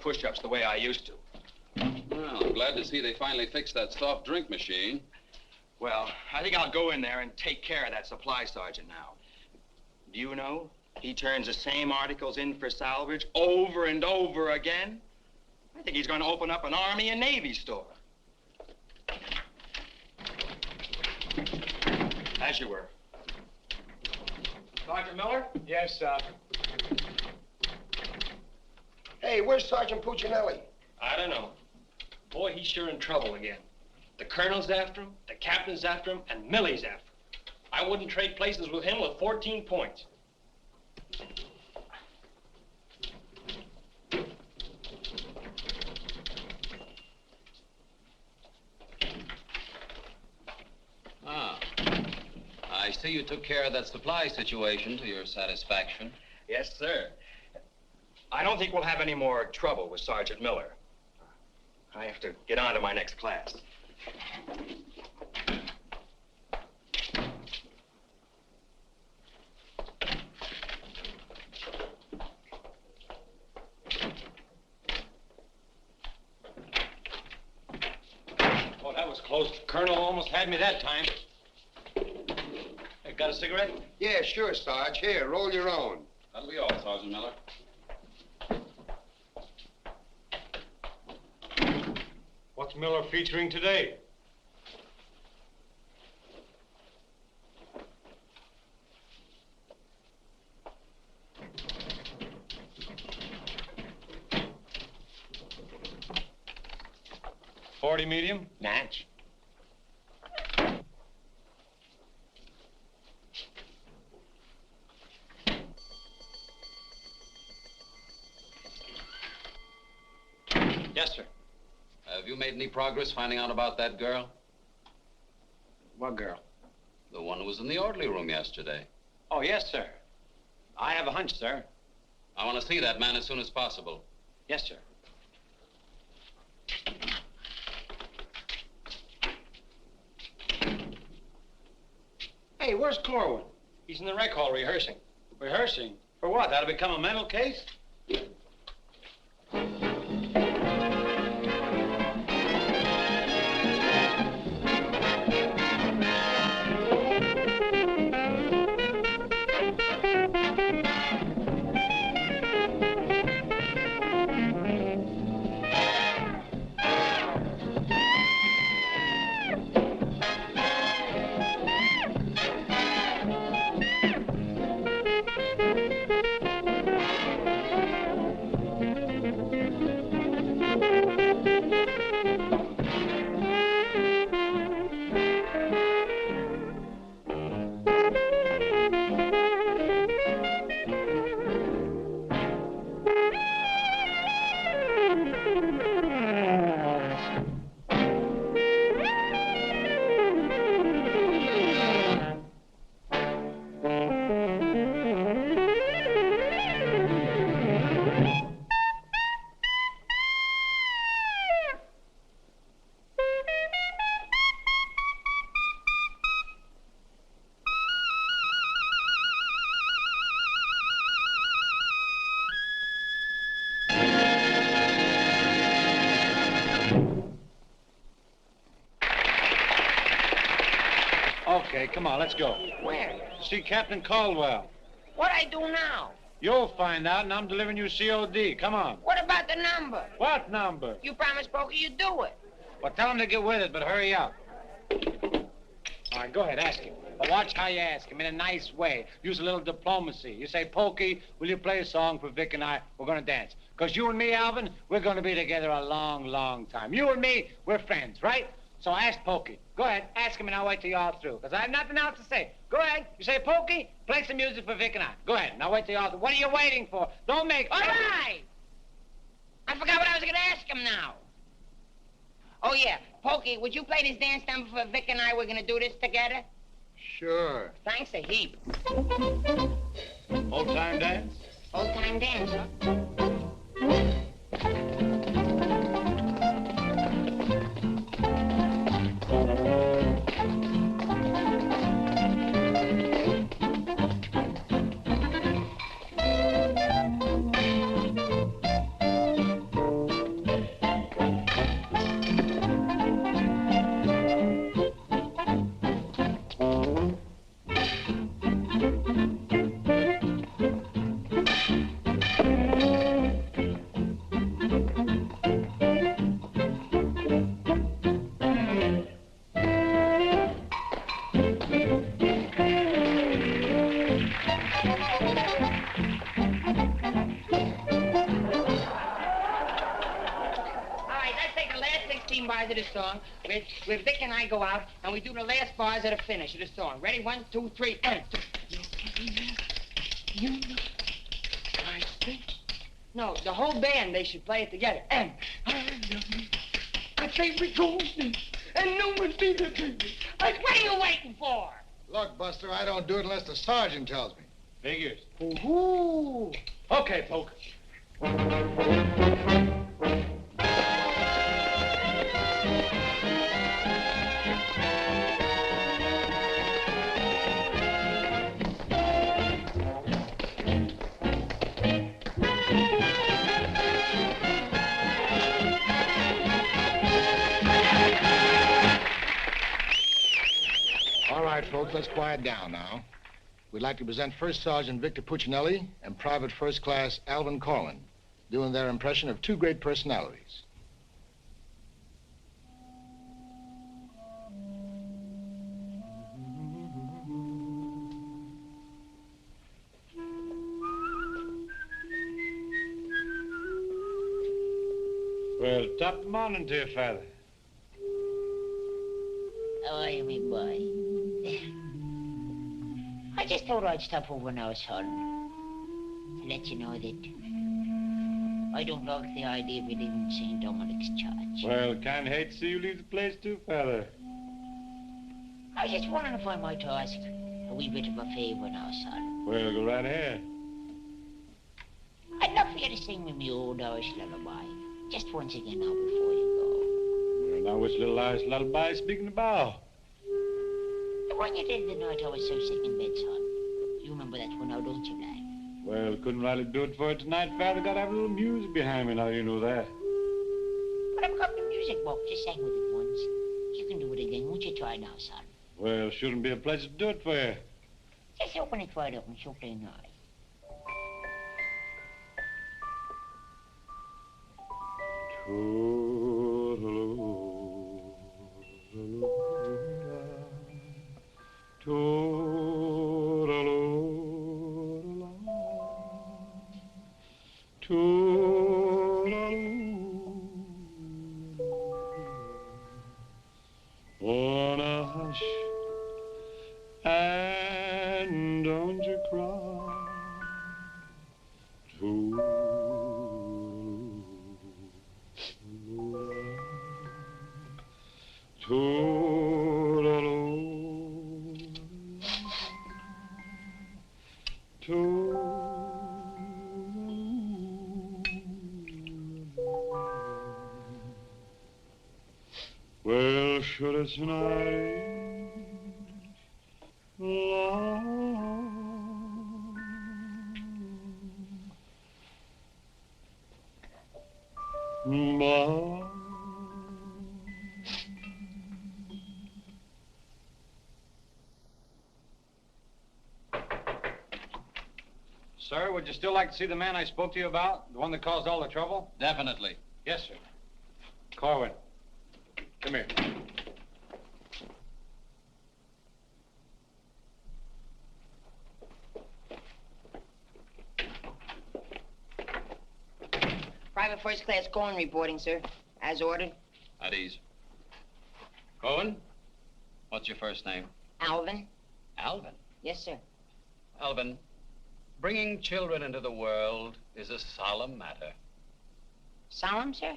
push-ups the way I used to. Well, I'm glad to see they finally fixed that soft drink machine. Well, I think I'll go in there and take care of that supply sergeant now. Do you know, he turns the same articles in for salvage over and over again. I think he's going to open up an Army and Navy store. As you were. Sergeant Miller? Yes, sir. Hey, where's Sergeant Puccinelli? I don't know. Boy, he's sure in trouble again. The colonel's after him, the captain's after him, and Millie's after him. I wouldn't trade places with him with 14 points. Ah. I see you took care of that supply situation to your satisfaction. Yes, sir. I don't think we'll have any more trouble with Sergeant Miller. I have to get on to my next class. Oh, that was close. Colonel almost had me that time. Hey, got a cigarette? Yeah, sure, Sarge. Here, roll your own. That'll be all, Sergeant Miller. What's Miller featuring today? .40 medium? Natch. Yes, sir. Have you made any progress finding out about that girl? What girl? The one who was in the orderly room yesterday. Oh, yes, sir. I have a hunch, sir. I want to see that man as soon as possible. Yes, sir. Hey, where's Corwin? He's in the rec hall rehearsing. Rehearsing? For what? That'll become a mental case? Okay, come on, let's go. Where? See Captain Caldwell. What I do now? You'll find out, and I'm delivering you COD. Come on. What about the number? What number? You promised Pokey you'd do it. Well, tell him to get with it, but hurry up. All right, go ahead, ask him. But watch how you ask him, in a nice way. Use a little diplomacy. You say, Pokey, will you play a song for Vic and I? We're going to dance. Because you and me, Alvin, we're going to be together a long, long time. You and me, we're friends, right? So ask Pokey. Go ahead, ask him, and I'll wait till you're all through. Because I have nothing else to say. Go ahead. You say, Pokey, play some music for Vic and I. Go ahead, and I'll wait till you're all through. What are you waiting for? Don't make... All right. I forgot what I was going to ask him now. Oh, yeah. Pokey, would you play this dance number for Vic and I? We're going to do this together. Sure. Thanks a heap. Old-time dance? Old-time dance, huh? right, let's take the last 16 bars of the song. Where Vic and I go out, and we do the last bars of the finish of the song. Ready? 1, 2, 3, and... No, the whole band, they should play it together. And... I say we go, and no one be the What are you waiting for? Look, Buster, I don't do it unless the sergeant tells me. Figures. Ooh. Okay, Poke. All right, folks, let's quiet down now. We'd like to present First Sergeant Victor Puccinelli and Private First Class Alvin Corlin, doing their impression of two great personalities. Well, top morning to you, Father. How are you, me boy? I just thought I'd stop over now, son, to let you know that I don't like the idea of you leaving St. Dominic's Church. Well, can't hate to see you leave the place too, Father. I was just wondering if I might ask a wee bit of a favor now, son. Well, go right ahead. I'd love for you to sing me my old Irish lullaby, just once again now before you Well, now which little Irish lullaby speaking about? go. The one you did the night I was so sick in bed, son. You remember that one now, don't you, lad? Well, couldn't rightly do it for you tonight, Father. Gotta have a little music behind me now, you know that. But I've got the music book. Just sang with it once. You can do it again. Won't you try now, son? Well, shouldn't be a pleasure to do it for you. Just open it wide open, so plain nice. Wanna hush and don't you cry. Well, should it's night long, but Sir, would you still like to see the man I spoke to you about? The one that caused all the trouble? Definitely. Yes, sir. Corwin, come here. Private First Class Corn reporting, sir. As ordered. At ease. Cohen, what's your first name? Alvin. Alvin. Yes, sir. Alvin, bringing children into the world is a solemn matter. Solemn, sir?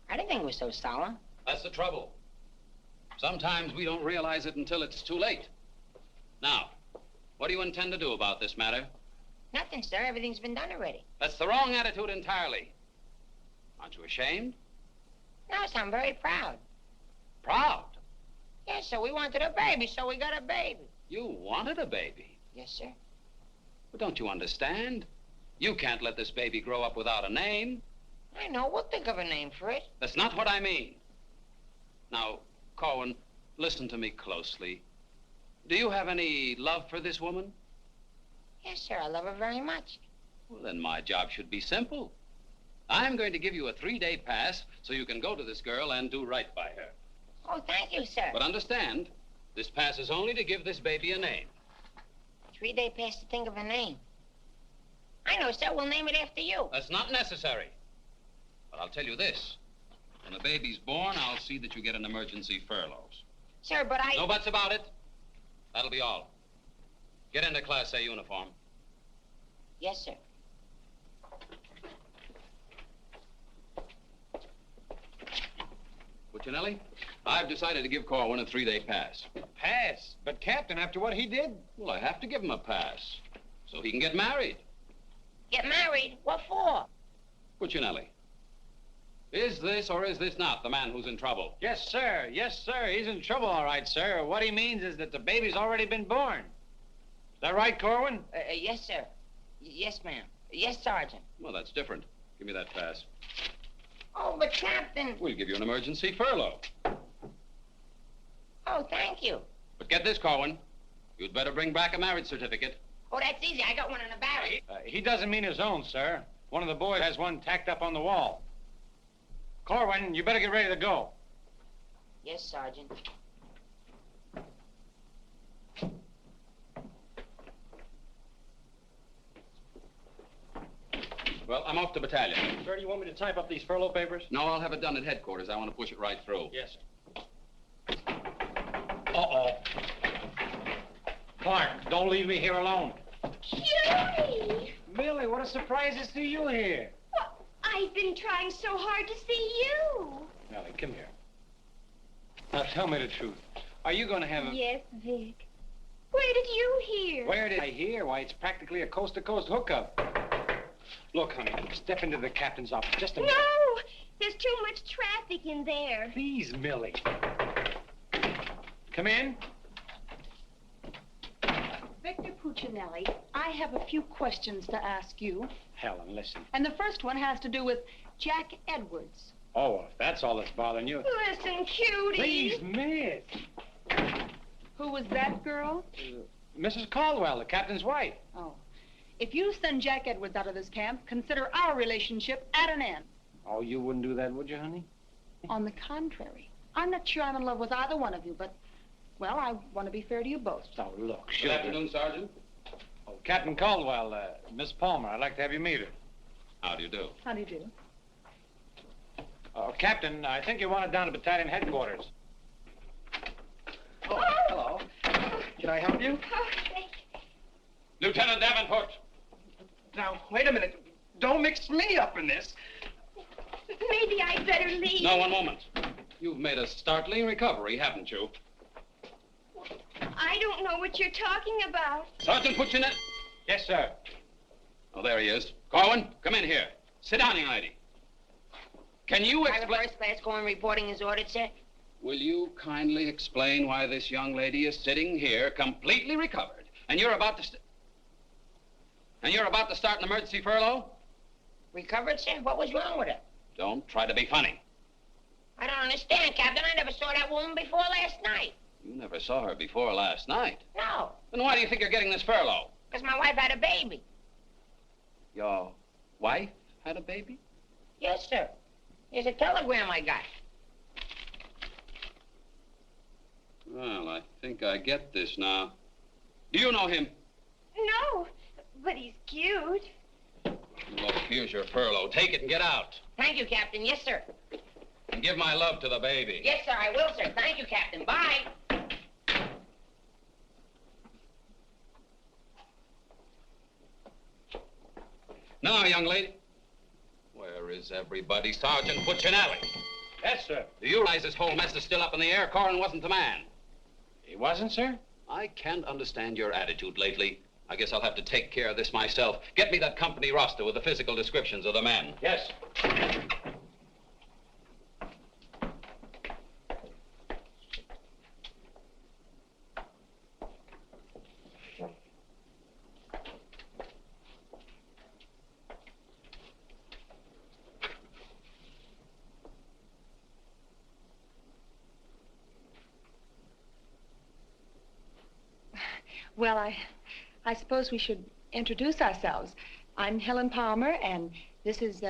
I didn't think it was so solemn. That's the trouble. Sometimes we don't realize it until it's too late. Now, what do you intend to do about this matter? Nothing, sir. Everything's been done already. That's the wrong attitude entirely. Aren't you ashamed? No, sir, I'm very proud. Proud? Yes, sir. We wanted a baby, so we got a baby. You wanted a baby? Yes, sir. But don't you understand? You can't let this baby grow up without a name. I know. We'll think of a name for it. That's not what I mean. Now, Corwin, listen to me closely. Do you have any love for this woman? Yes, sir. I love her very much. Well, then my job should be simple. I'm going to give you a 3-day pass so you can go to this girl and do right by her. Oh, thank you, sir. But understand, this pass is only to give this baby a name. 3-day pass to think of a name. I know, sir. We'll name it after you. That's not necessary. But I'll tell you this. When the baby's born, I'll see that you get an emergency furlough. Sir, but I... No buts about it. That'll be all. Get into Class A uniform. Yes, sir. Puccinelli, I've decided to give Corwin a 3-day pass. Pass? But, Captain, after what he did? Well, I have to give him a pass so he can get married. Get married? What for? Puccinelli, is this or is this not the man who's in trouble? Yes, sir. Yes, sir. He's in trouble, all right, sir. What he means is that the baby's already been born. Is that right, Corwin? Yes, sir. Yes, ma'am. Yes, Sergeant. Well, that's different. Give me that pass. Oh, but Captain... We'll give you an emergency furlough. Oh, thank you. But get this, Corwin. You'd better bring back a marriage certificate. Oh, that's easy. I got one in the barracks. He doesn't mean his own, sir. One of the boys has one tacked up on the wall. Corwin, you better get ready to go. Yes, Sergeant. Well, I'm off to battalion. Sir, do you want me to type up these furlough papers? No, I'll have it done at headquarters. I want to push it right through. Yes, sir. Uh-oh. Clark, don't leave me here alone. Cutie! Millie, what a surprise to see you here. Well, I've been trying so hard to see you. Millie, come here. Now, tell me the truth. Are you going to have a... Yes, Vic. Where did you hear? Where did I hear? Why, it's practically a coast-to-coast hookup. Look, honey, step into the captain's office just a minute. No! There's too much traffic in there. Please, Millie. Come in. Victor Puccinelli, I have a few questions to ask you. Helen, listen. And the first one has to do with Jack Edwards. Oh, well, if that's all that's bothering you. Listen, Cutie. Please, miss. Who was that girl? Mrs. Caldwell, the captain's wife. Oh. If you send Jack Edwards out of this camp, consider our relationship at an end. Oh, you wouldn't do that, would you, honey? On the contrary. I'm not sure I'm in love with either one of you, but, well, I want to be fair to you both. Oh, look, Good sugar. afternoon, Sergeant. Oh, Captain Caldwell, Miss Palmer, I'd like to have you meet her. How do you do? How do you do? Captain, I think you want it down to battalion headquarters. Oh, hello. Can I help you? Oh, thank you. Lieutenant Davenport. Now, wait a minute. Don't mix me up in this. Maybe I'd better leave. No, one moment. You've made a startling recovery, haven't you? I don't know what you're talking about. Sergeant Puccinelli. Yes, sir. Oh, there he is. Corwin, come in here. Sit down, young lady. Can you Private explain... first class going reporting is ordered, sir. Will you kindly explain why this young lady is sitting here completely recovered, and you're about to start an emergency furlough? Recovered, sir? What was wrong with her? Don't try to be funny. I don't understand, Captain. I never saw that woman before last night. You never saw her before last night. No, Then why do you think you're getting this furlough? because my wife had a baby. Your wife had a baby? Yes, sir. Here's a telegram I got. Well, I think I get this now. Do you know him? No, but he's cute. Look, here's your furlough. Take it and get out. Thank you, Captain. Yes, sir. And give my love to the baby. Yes, sir, I will, sir. Thank you, Captain. Bye. Now, young lady. Where is everybody? Sergeant Puccinelli. Yes, sir. Do you realize this whole mess is still up in the air? Corwin wasn't the man. He wasn't, sir? I can't understand your attitude lately. I guess I'll have to take care of this myself. Get me that company roster with the physical descriptions of the men. Yes. Well, I suppose we should introduce ourselves. I'm Helen Palmer, and this is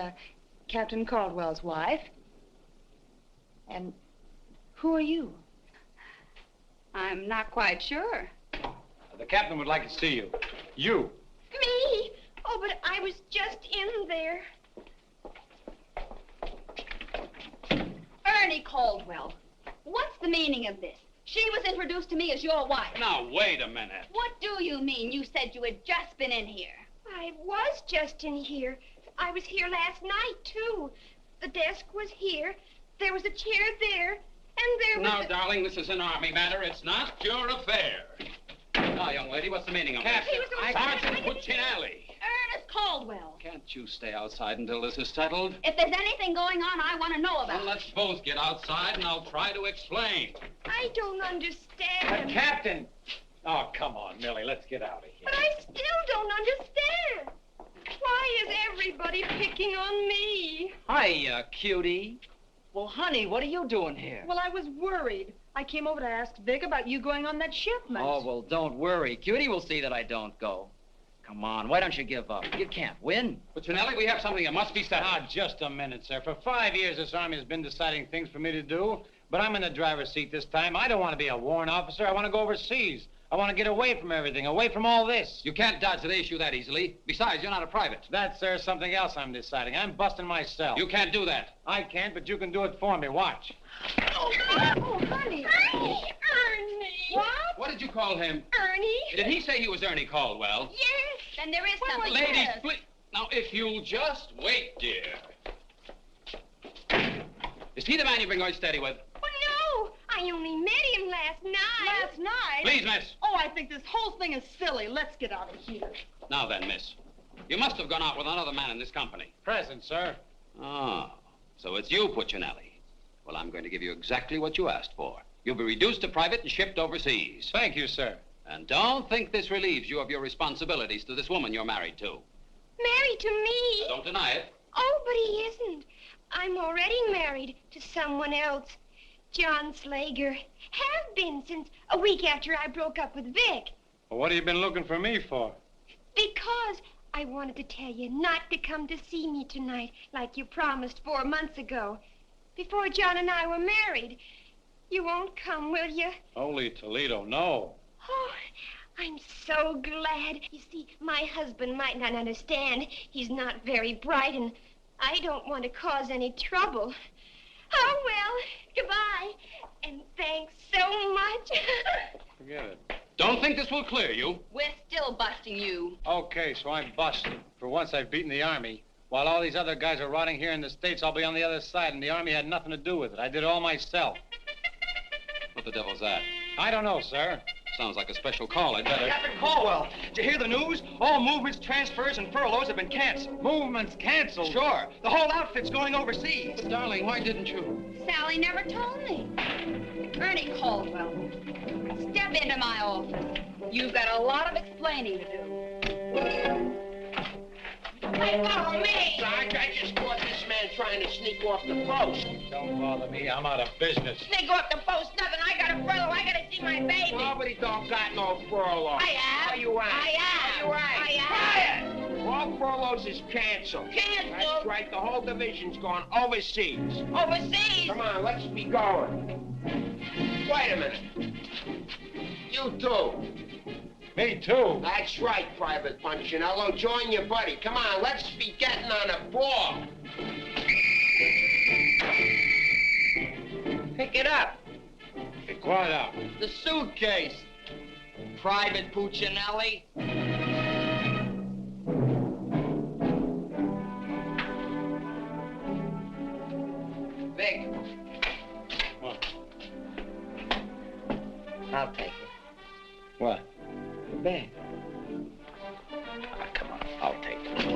Captain Caldwell's wife. And who are you? I'm not quite sure. The captain would like to see you. You. Me? Oh, but I was just in there. Ernie Caldwell, what's the meaning of this? She was introduced to me as your wife. Now, wait a minute. What do you mean? You said you had just been in here. I was just in here. I was here last night, too. The desk was here. There was a chair there. And there was Now, darling, this is an Army matter. It's not your affair. Now, young lady, what's the meaning of Captain, this? Sergeant Puccinelli. Ernest Caldwell. Can't you stay outside until this is settled? If there's anything going on, I want to know about Well, it. let's both get outside, and I'll try to explain. I don't understand. But, Captain! Oh, come on, Millie, let's get out of here. But I still don't understand. Why is everybody picking on me? Hiya, cutie. Well, honey, what are you doing here? Well, I was worried. I came over to ask Vic about you going on that shipment. Oh, well, don't worry. Cutie will see that I don't go. Come on, why don't you give up? You can't win. Puccinelli, we have something that must be settled. Ah, just a minute, sir. For 5 years, this Army has been deciding things for me to do, but I'm in the driver's seat this time. I don't want to be a warrant officer. I want to go overseas. I want to get away from everything, away from all this. You can't dodge the issue that easily. Besides, you're not a private. That's, sir, something else I'm deciding. I'm busting myself. You can't do that. I can't, but you can do it for me. Watch. Oh, honey. Ernie. What? What did you call him? Ernie? Did he say he was Ernie Caldwell? Yes. Then there is something. Ladies, please. Now, if you'll just wait, dear. Is he the man you've been going steady with? Oh, no. I only met him last night. Last night? Please, miss. Oh, I think this whole thing is silly. Let's get out of here. Now then, miss. You must have gone out with another man in this company. Present, sir. Oh, so it's you, Puccinelli. Well, I'm going to give you exactly what you asked for. You'll be reduced to private and shipped overseas. Thank you, sir. And don't think this relieves you of your responsibilities to this woman you're married to. Married to me? Don't deny it. Oh, but he isn't. I'm already married to someone else. John Slager. Have been since a week after I broke up with Vic. Well, what have you been looking for me for? Because I wanted to tell you not to come to see me tonight like you promised 4 months ago. Before John and I were married. You won't come, will you? Holy Toledo, no. Oh, I'm so glad. You see, my husband might not understand. He's not very bright, and I don't want to cause any trouble. Oh, well, goodbye. And thanks so much. Forget it. Don't think this will clear you. We're still busting you. Okay, so I'm busted. For once, I've beaten the Army. While all these other guys are rotting here in the States, I'll be on the other side, and the Army had nothing to do with it. I did it all myself. What the devil's that? I don't know, sir. Sounds like a special call. I'd better... Captain Caldwell, did you hear the news? All movements, transfers, and furloughs have been canceled. Movements canceled? Sure. The whole outfit's going overseas. But, darling, why didn't you? Sally never told me. Ernie Caldwell, step into my office. You've got a lot of explaining to do. Hey, follow me! Sarge, I just caught this man trying to sneak off the post. Don't bother me. I'm out of business. Sneak off the post, nothing. I got a furlough. I gotta see my baby. Nobody don't got no furlough. I have. No, you ain't. I have. No, you ain't. I have. All furloughs is canceled. Canceled? That's right. The whole division's gone overseas. Overseas? Come on, let's be going. Wait a minute. You too. Me too. That's right, Private Punchinello. Join your buddy. Come on, let's be getting on a ball. Pick it up. Pick what up? The suitcase. Private Puccinelli. Vic. What? I'll take it. What? The bag. Ah, come on, I'll take it.